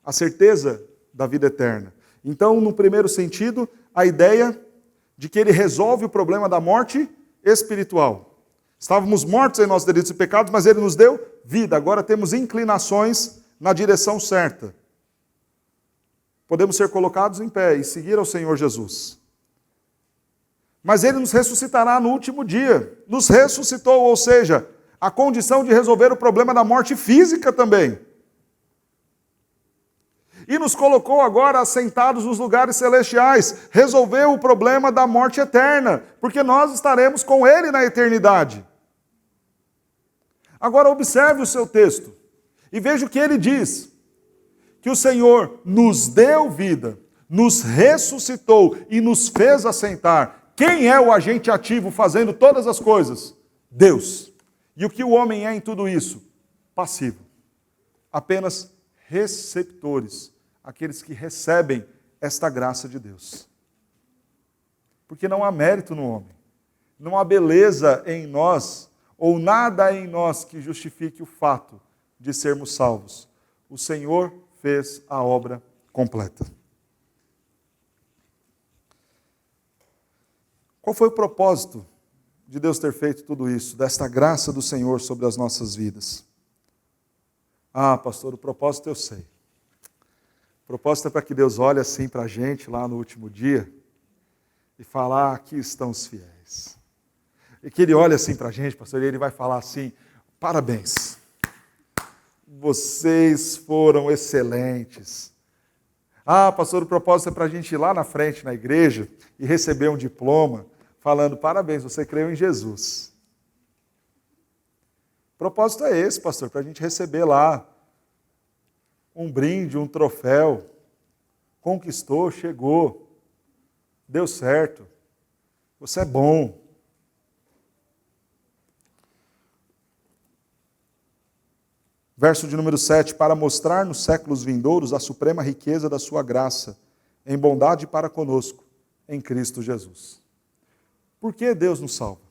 A certeza da vida eterna. Então, no primeiro sentido, a ideia de que ele resolve o problema da morte espiritual. Estávamos mortos em nossos delitos e pecados, mas ele nos deu vida. Agora temos inclinações na direção certa. Podemos ser colocados em pé e seguir ao Senhor Jesus. Mas ele nos ressuscitará no último dia. Nos ressuscitou, ou seja, a condição de resolver o problema da morte física também. E nos colocou agora assentados nos lugares celestiais. Resolveu o problema da morte eterna, porque nós estaremos com ele na eternidade. Agora observe o seu texto e veja o que ele diz. Que o Senhor nos deu vida, nos ressuscitou e nos fez assentar. Quem é o agente ativo fazendo todas as coisas? Deus. E o que o homem é em tudo isso? Passivo. Apenas receptores. Aqueles que recebem esta graça de Deus. Porque não há mérito no homem. Não há beleza em nós, ou nada em nós que justifique o fato de sermos salvos. O Senhor fez a obra completa. Qual foi o propósito de Deus ter feito tudo isso, desta graça do Senhor sobre as nossas vidas? Ah, pastor, o propósito eu sei. O propósito é para que Deus olhe assim para a gente lá no último dia e falar, aqui estão os fiéis. E que Ele olhe assim para a gente, pastor, e Ele vai falar assim, parabéns, vocês foram excelentes. Ah, pastor, o propósito é para a gente ir lá na frente, na igreja, e receber um diploma, falando, parabéns, você creu em Jesus. O propósito é esse, pastor, para a gente receber lá um brinde, um troféu. Conquistou, chegou, deu certo, você é bom. Verso de número 7, para mostrar nos séculos vindouros a suprema riqueza da sua graça, em bondade para conosco, em Cristo Jesus. Por que Deus nos salva?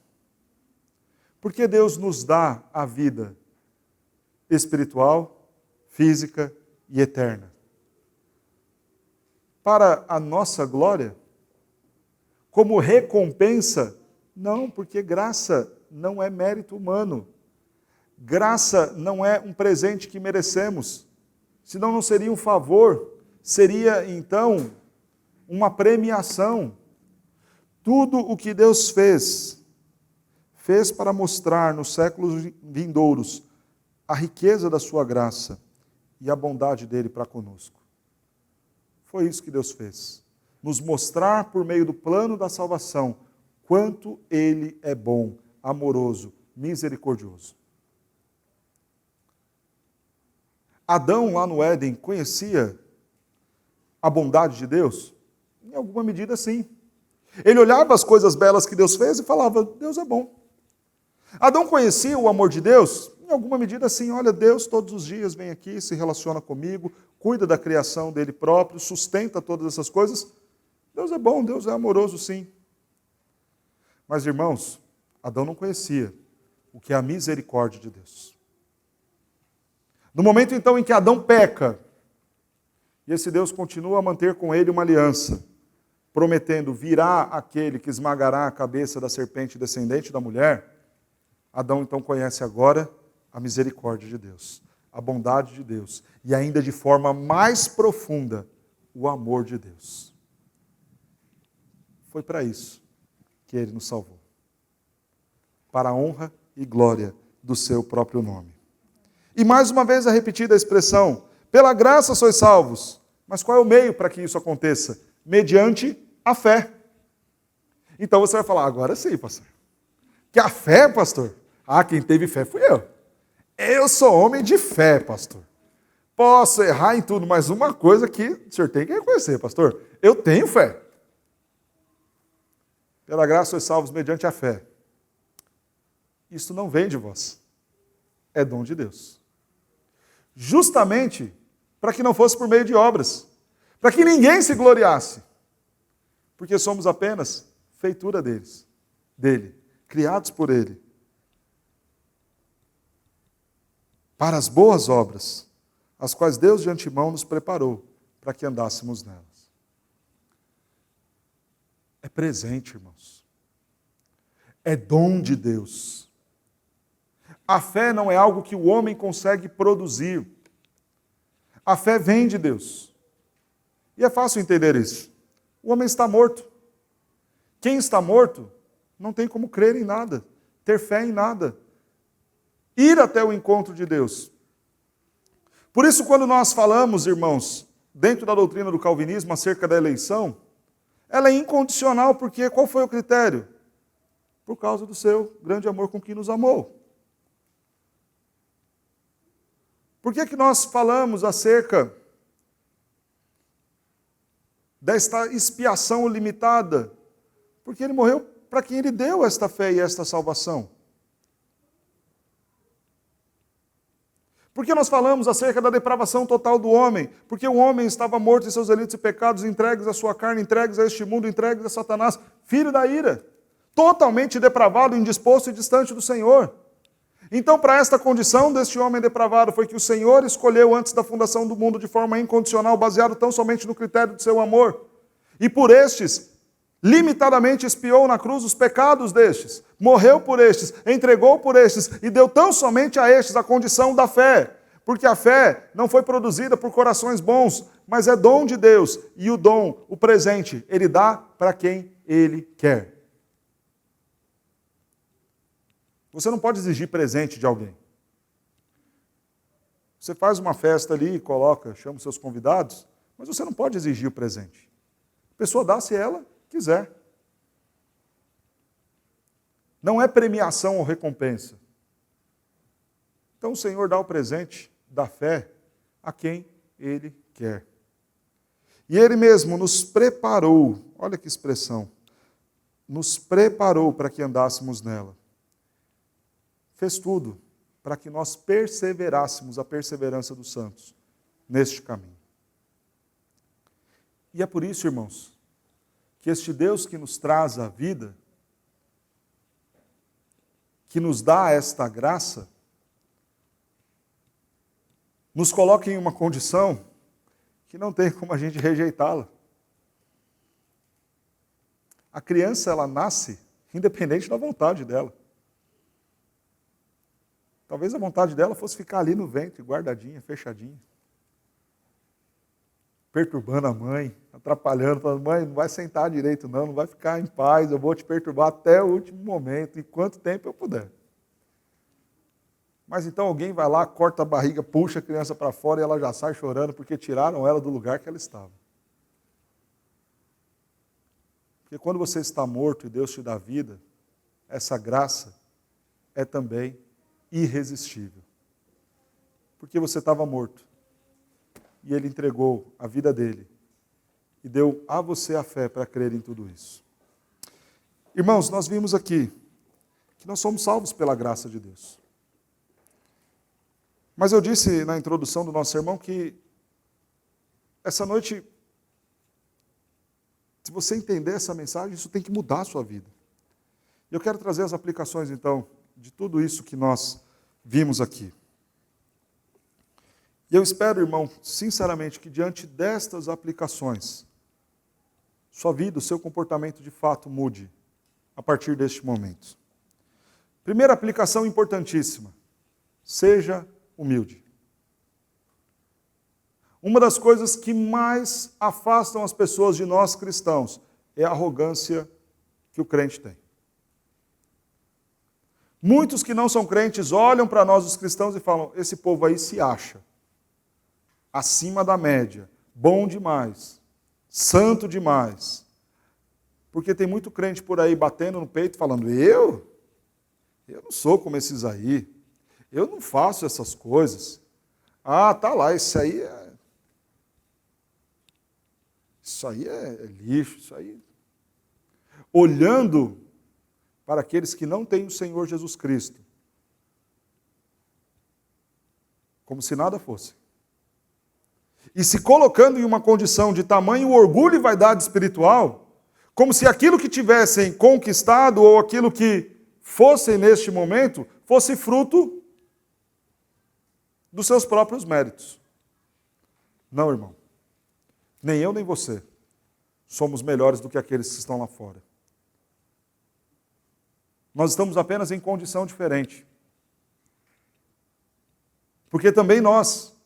Por que Deus nos dá a vida espiritual, física e eterna? Para a nossa glória? Como recompensa? Não, porque graça não é mérito humano. Graça não é um presente que merecemos. Senão não seria um favor, seria então uma premiação. Tudo o que Deus fez para mostrar nos séculos vindouros a riqueza da sua graça e a bondade dele para conosco. Foi isso que Deus fez. Nos mostrar por meio do plano da salvação quanto ele é bom, amoroso, misericordioso. Adão lá no Éden conhecia a bondade de Deus? Em alguma medida sim. Ele olhava as coisas belas que Deus fez e falava, Deus é bom. Adão conhecia o amor de Deus? Em alguma medida sim. Olha, Deus todos os dias vem aqui, se relaciona comigo, cuida da criação dele próprio, sustenta todas essas coisas. Deus é bom, Deus é amoroso sim. Mas, irmãos, Adão não conhecia o que é a misericórdia de Deus. No momento, então, em que Adão peca, e esse Deus continua a manter com ele uma aliança, prometendo virá aquele que esmagará a cabeça da serpente descendente da mulher, Adão então conhece agora a misericórdia de Deus, a bondade de Deus, e ainda de forma mais profunda, o amor de Deus. Foi para isso que ele nos salvou. Para a honra e glória do seu próprio nome. E mais uma vez é repetida a expressão, pela graça sois salvos. Mas qual é o meio para que isso aconteça? Mediante a fé. Então você vai falar, agora sim, pastor. Que a fé, pastor? Ah, quem teve fé fui eu. Eu sou homem de fé, pastor. Posso errar em tudo, mas uma coisa que o senhor tem que reconhecer, pastor. Eu tenho fé. Pela graça sois salvos mediante a fé. Isso não vem de vós. É dom de Deus. Justamente para que não fosse por meio de obras. Para que ninguém se gloriasse. Porque somos apenas feitura dele, criados por ele. Para as boas obras, as quais Deus de antemão nos preparou para que andássemos nelas. É presente, irmãos. É dom de Deus. A fé não é algo que o homem consegue produzir. A fé vem de Deus. E é fácil entender isso. O homem está morto. Quem está morto não tem como crer em nada, ter fé em nada, ir até o encontro de Deus. Por isso, quando nós falamos, irmãos, dentro da doutrina do calvinismo acerca da eleição, ela é incondicional, porque qual foi o critério? Por causa do seu grande amor com que nos amou. Por que nós falamos acerca desta expiação limitada? Porque ele morreu para quem ele deu esta fé e esta salvação. Por que nós falamos acerca da depravação total do homem? Porque o homem estava morto em seus delitos e pecados, entregues à sua carne, entregues a este mundo, entregues a Satanás, filho da ira, totalmente depravado, indisposto e distante do Senhor. Então, para esta condição deste homem depravado, foi que o Senhor escolheu antes da fundação do mundo de forma incondicional, baseado tão somente no critério do seu amor. E por estes, limitadamente expiou na cruz os pecados destes, morreu por estes, entregou por estes, e deu tão somente a estes a condição da fé. Porque a fé não foi produzida por corações bons, mas é dom de Deus. E o dom, o presente, ele dá para quem ele quer. Você não pode exigir presente de alguém. Você faz uma festa ali, chama os seus convidados, mas você não pode exigir o presente. A pessoa dá se ela quiser. Não é premiação ou recompensa. Então o Senhor dá o presente da fé a quem Ele quer. E Ele mesmo nos preparou, olha que expressão, nos preparou para que andássemos nela. Fez tudo para que nós perseverássemos a perseverança dos santos neste caminho. E é por isso, irmãos, que este Deus que nos traz a vida, que nos dá esta graça, nos coloca em uma condição que não tem como a gente rejeitá-la. A criança, ela nasce independente da vontade dela. Talvez a vontade dela fosse ficar ali no ventre, guardadinha, fechadinha. Perturbando a mãe, atrapalhando, falando, mãe, não vai sentar direito não vai ficar em paz, eu vou te perturbar até o último momento, enquanto tempo eu puder. Mas então alguém vai lá, corta a barriga, puxa a criança para fora e ela já sai chorando porque tiraram ela do lugar que ela estava. Porque quando você está morto e Deus te dá vida, essa graça é também irresistível. Porque você estava morto. E Ele entregou a vida dele. E deu a você a fé para crer em tudo isso. Irmãos, nós vimos aqui que nós somos salvos pela graça de Deus. Mas eu disse na introdução do nosso sermão que essa noite, se você entender essa mensagem, isso tem que mudar a sua vida. Eu quero trazer as aplicações, então, de tudo isso que nós vimos aqui. E eu espero, irmão, sinceramente, que diante destas aplicações, sua vida, o seu comportamento de fato mude a partir deste momento. Primeira aplicação importantíssima: seja humilde. Uma das coisas que mais afastam as pessoas de nós cristãos é a arrogância que o crente tem. Muitos que não são crentes olham para nós, os cristãos, e falam: esse povo aí se acha acima da média, bom demais, santo demais. Porque tem muito crente por aí batendo no peito falando: eu não sou como esses aí, eu não faço essas coisas. Ah, tá lá, isso aí é lixo, isso aí. Olhando para aqueles que não têm o Senhor Jesus Cristo, como se nada fosse. E se colocando em uma condição de tamanho orgulho e vaidade espiritual, como se aquilo que tivessem conquistado ou aquilo que fossem neste momento, fosse fruto dos seus próprios méritos. Não, irmão. Nem eu nem você somos melhores do que aqueles que estão lá fora. Nós estamos apenas em condição diferente. Porque também nós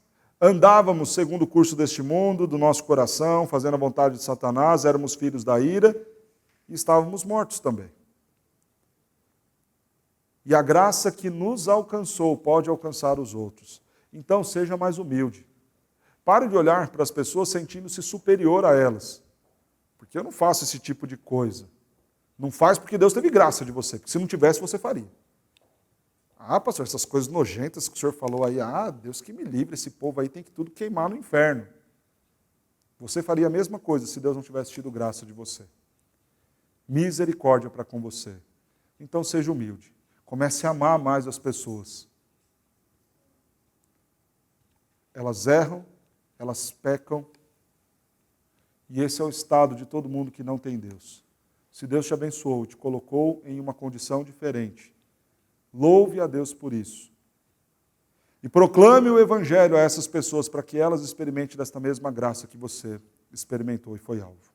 andávamos segundo o curso deste mundo, do nosso coração, fazendo a vontade de Satanás, éramos filhos da ira e estávamos mortos também. E a graça que nos alcançou pode alcançar os outros. Então seja mais humilde. Pare de olhar para as pessoas sentindo-se superior a elas. Porque eu não faço esse tipo de coisa. Não faz porque Deus teve graça de você, porque se não tivesse, você faria. Ah, pastor, essas coisas nojentas que o senhor falou aí, Deus que me livre, esse povo aí tem que tudo queimar no inferno. Você faria a mesma coisa se Deus não tivesse tido graça de você. Misericórdia para com você. Então seja humilde. Comece a amar mais as pessoas. Elas erram, elas pecam, e esse é o estado de todo mundo que não tem Deus. Se Deus te abençoou, te colocou em uma condição diferente, louve a Deus por isso. E proclame o Evangelho a essas pessoas para que elas experimentem desta mesma graça que você experimentou e foi alvo.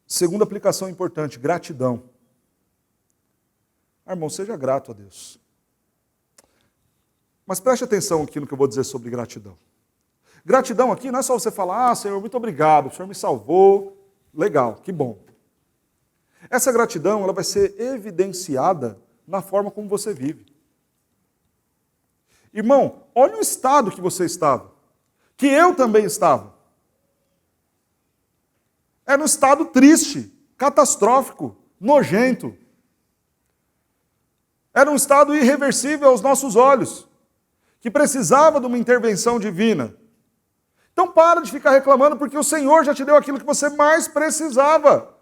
Segunda aplicação importante, gratidão. Irmão, seja grato a Deus. Mas preste atenção aqui no que eu vou dizer sobre gratidão. Gratidão aqui não é só você falar: Senhor, muito obrigado, o Senhor me salvou, legal, que bom. Essa gratidão ela vai ser evidenciada na forma como você vive. Irmão, olha o estado que você estava, que eu também estava. Era um estado triste, catastrófico, nojento. Era um estado irreversível aos nossos olhos, que precisava de uma intervenção divina. Então para de ficar reclamando, porque o Senhor já te deu aquilo que você mais precisava,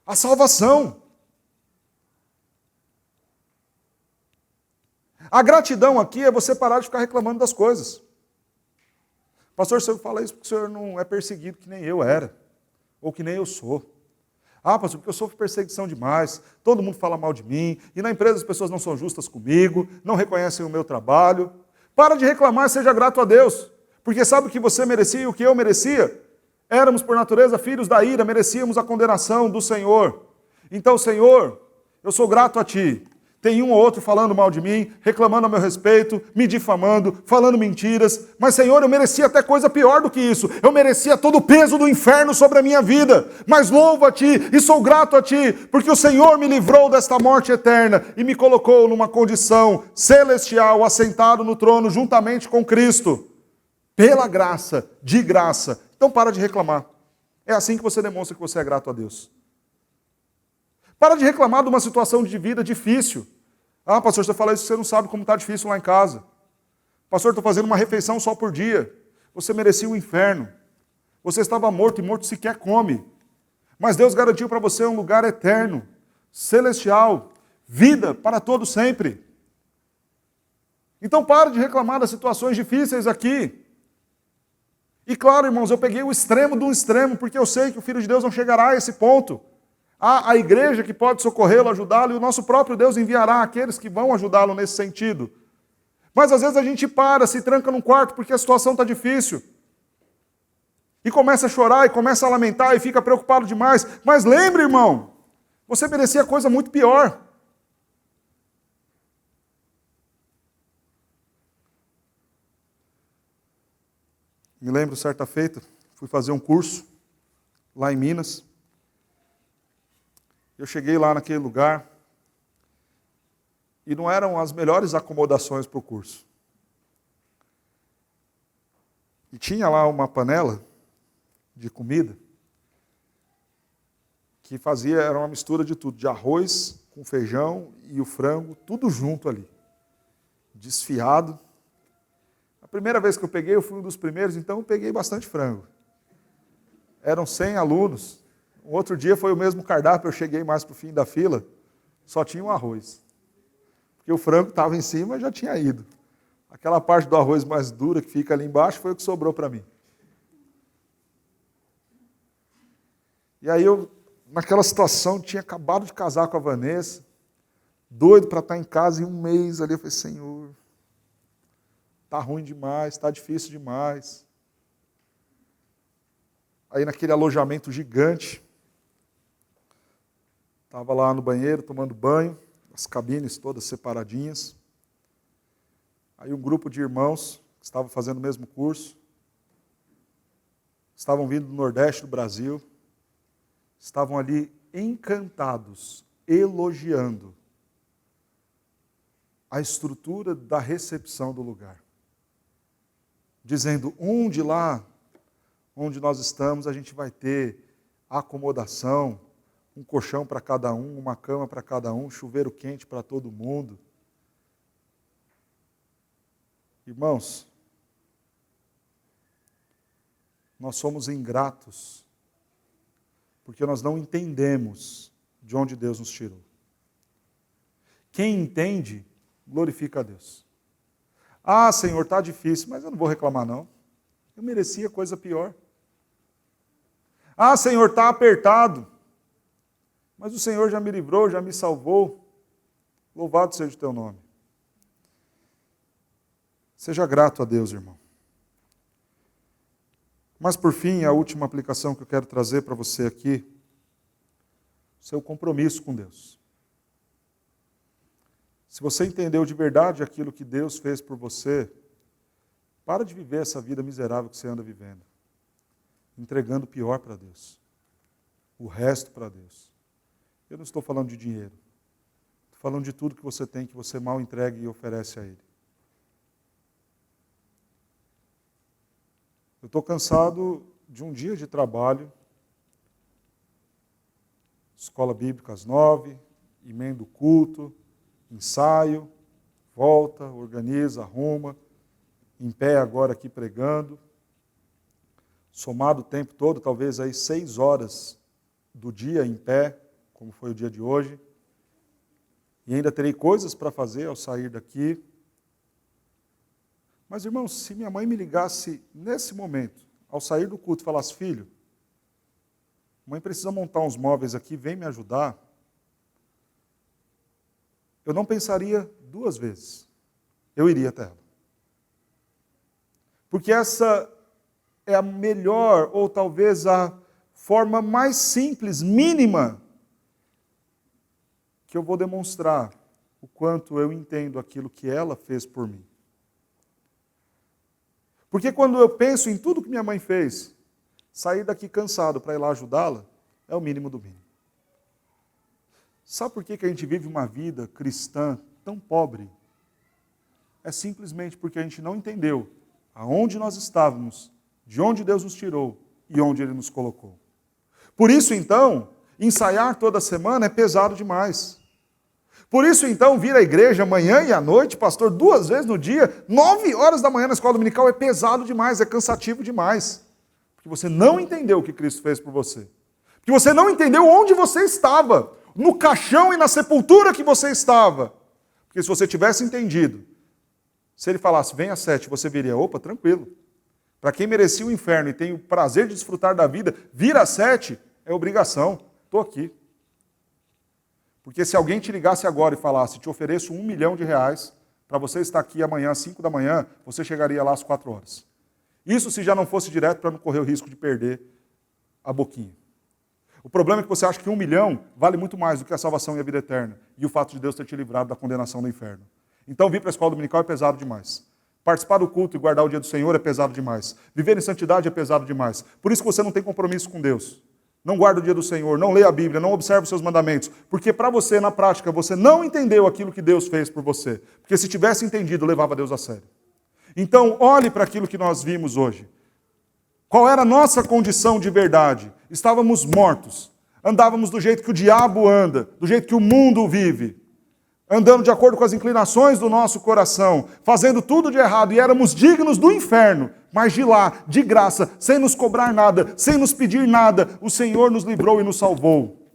a salvação. A gratidão aqui é você parar de ficar reclamando das coisas. Pastor, o senhor fala isso porque o senhor não é perseguido que nem eu era, ou que nem eu sou. Pastor, porque eu sofro perseguição demais, todo mundo fala mal de mim, e na empresa as pessoas não são justas comigo, não reconhecem o meu trabalho. Para de reclamar e seja grato a Deus. Porque sabe o que você merecia e o que eu merecia? Éramos, por natureza, filhos da ira, merecíamos a condenação do Senhor. Então, Senhor, eu sou grato a Ti. Tem um ou outro falando mal de mim, reclamando a meu respeito, me difamando, falando mentiras. Mas, Senhor, eu merecia até coisa pior do que isso. Eu merecia todo o peso do inferno sobre a minha vida. Mas louvo a Ti e sou grato a Ti, porque o Senhor me livrou desta morte eterna e me colocou numa condição celestial, assentado no trono juntamente com Cristo. Pela graça, de graça. Então para de reclamar. É assim que você demonstra que você é grato a Deus. Para de reclamar de uma situação de vida difícil. Pastor, você fala isso, você não sabe como está difícil lá em casa. Pastor, estou fazendo uma refeição só por dia. Você merecia o inferno. Você estava morto e morto sequer come. Mas Deus garantiu para você um lugar eterno, celestial, vida para todo sempre. Então pare de reclamar das situações difíceis aqui. E claro, irmãos, eu peguei o extremo do extremo, porque eu sei que o Filho de Deus não chegará a esse ponto. Há a igreja que pode socorrê-lo, ajudá-lo, e o nosso próprio Deus enviará aqueles que vão ajudá-lo nesse sentido. Mas às vezes a gente para, se tranca num quarto porque a situação está difícil. E começa a chorar, e começa a lamentar, e fica preocupado demais. Mas lembre, irmão, você merecia coisa muito pior. Me lembro, certa feita, fui fazer um curso lá em Minas. Eu cheguei lá naquele lugar e não eram as melhores acomodações para o curso. E tinha lá uma panela de comida que era uma mistura de tudo, de arroz com feijão e o frango, tudo junto ali, desfiado. A primeira vez que eu fui um dos primeiros, então eu peguei bastante frango. Eram 100 alunos. O outro dia foi o mesmo cardápio, eu cheguei mais para o fim da fila, só tinha um arroz. Porque o frango estava em cima e já tinha ido. Aquela parte do arroz mais dura que fica ali embaixo foi o que sobrou para mim. E aí eu, naquela situação, tinha acabado de casar com a Vanessa, doido para estar em casa em um mês ali. Eu falei, Senhor, está ruim demais, está difícil demais. Aí naquele alojamento gigante, estava lá no banheiro tomando banho, as cabines todas separadinhas. Aí um grupo de irmãos que estavam fazendo o mesmo curso, estavam vindo do Nordeste do Brasil, estavam ali encantados, elogiando a estrutura da recepção do lugar. Dizendo, onde lá, onde nós estamos, a gente vai ter acomodação, um colchão para cada um, uma cama para cada um, chuveiro quente para todo mundo. Irmãos, nós somos ingratos, porque nós não entendemos de onde Deus nos tirou. Quem entende, glorifica a Deus. Ah, Senhor, está difícil, mas eu não vou reclamar não. Eu merecia coisa pior. Ah, Senhor, está apertado, mas o Senhor já me livrou, já me salvou. Louvado seja o teu nome. Seja grato a Deus, irmão. Mas por fim, a última aplicação que eu quero trazer para você aqui, seu compromisso com Deus. Se você entendeu de verdade aquilo que Deus fez por você, para de viver essa vida miserável que você anda vivendo, entregando o pior para Deus, o resto para Deus. Eu não estou falando de dinheiro, estou falando de tudo que você tem, que você mal entrega e oferece a Ele. Eu estou cansado de um dia de trabalho, escola bíblica às 9, emenda o culto, ensaio, volta, organiza, arruma, em pé agora aqui pregando, somado o tempo todo, talvez aí 6 horas do dia em pé, como foi o dia de hoje, e ainda terei coisas para fazer ao sair daqui. Mas, irmãos, se minha mãe me ligasse nesse momento, ao sair do culto, e falasse, filho, mãe precisa montar uns móveis aqui, vem me ajudar, eu não pensaria 2 vezes. Eu iria até ela. Porque essa é a melhor, ou talvez a forma mais simples, mínima, que eu vou demonstrar o quanto eu entendo aquilo que ela fez por mim. Porque quando eu penso em tudo que minha mãe fez, sair daqui cansado para ir lá ajudá-la, é o mínimo do mínimo. Sabe por que a gente vive uma vida cristã tão pobre? É simplesmente porque a gente não entendeu aonde nós estávamos, de onde Deus nos tirou e onde Ele nos colocou. Por isso, então, ensaiar toda semana é pesado demais. Por isso, então, vir à igreja amanhã e à noite, pastor, 2 vezes no dia, 9 horas da manhã na escola dominical é pesado demais, é cansativo demais. Porque você não entendeu o que Cristo fez por você. Porque você não entendeu onde você estava, no caixão e na sepultura que você estava. Porque se você tivesse entendido, se Ele falasse, vem às 7, você viria, opa, tranquilo. Para quem merecia o inferno e tem o prazer de desfrutar da vida, vir às 7 é obrigação. Estou aqui. Porque se alguém te ligasse agora e falasse, te ofereço R$1 milhão para você estar aqui amanhã às 5 da manhã, você chegaria lá às 4 horas. Isso se já não fosse direto para não correr o risco de perder a boquinha. O problema é que você acha que 1 milhão vale muito mais do que a salvação e a vida eterna. E o fato de Deus ter te livrado da condenação do inferno. Então vir para a escola dominical é pesado demais. Participar do culto e guardar o dia do Senhor é pesado demais. Viver em santidade é pesado demais. Por isso que você não tem compromisso com Deus. Não guarda o dia do Senhor, não lê a Bíblia, não observa os seus mandamentos. Porque para você, na prática, você não entendeu aquilo que Deus fez por você. Porque se tivesse entendido, levava Deus a sério. Então, olhe para aquilo que nós vimos hoje. Qual era a nossa condição de verdade? Estávamos mortos. Andávamos do jeito que o diabo anda, do jeito que o mundo vive. Andando de acordo com as inclinações do nosso coração, fazendo tudo de errado, e éramos dignos do inferno. Mas de lá, de graça, sem nos cobrar nada, sem nos pedir nada, o Senhor nos livrou e nos salvou.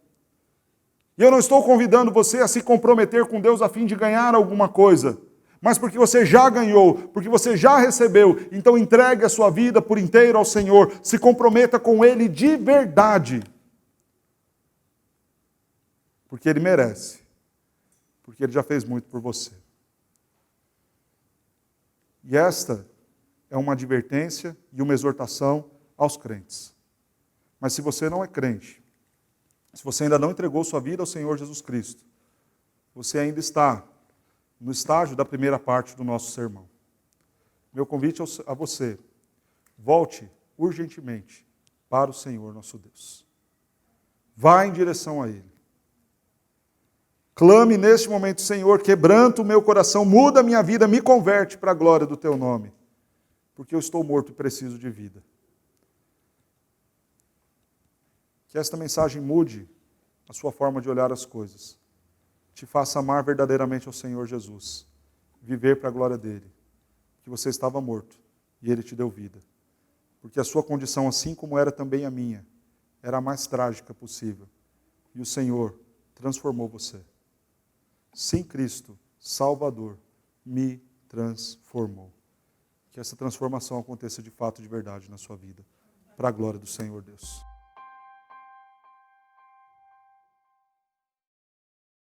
E eu não estou convidando você a se comprometer com Deus a fim de ganhar alguma coisa. Mas porque você já ganhou, porque você já recebeu, então entregue a sua vida por inteiro ao Senhor, se comprometa com Ele de verdade. Porque Ele merece, porque Ele já fez muito por você. E esta é uma advertência e uma exortação aos crentes. Mas se você não é crente, se você ainda não entregou sua vida ao Senhor Jesus Cristo, você ainda está no estágio da primeira parte do nosso sermão. Meu convite a você, volte urgentemente para o Senhor nosso Deus. Vá em direção a Ele. Clame neste momento, Senhor, quebranta o meu coração, muda a minha vida, me converte para a glória do Teu nome. Porque eu estou morto e preciso de vida. Que esta mensagem mude a sua forma de olhar as coisas. Te faça amar verdadeiramente ao Senhor Jesus, viver para a glória dEle, que você estava morto e Ele te deu vida, porque a sua condição, assim como era também a minha, era a mais trágica possível, e o Senhor transformou você. Sim, Cristo, Salvador, me transformou. Que essa transformação aconteça de fato, de verdade na sua vida, para a glória do Senhor Deus.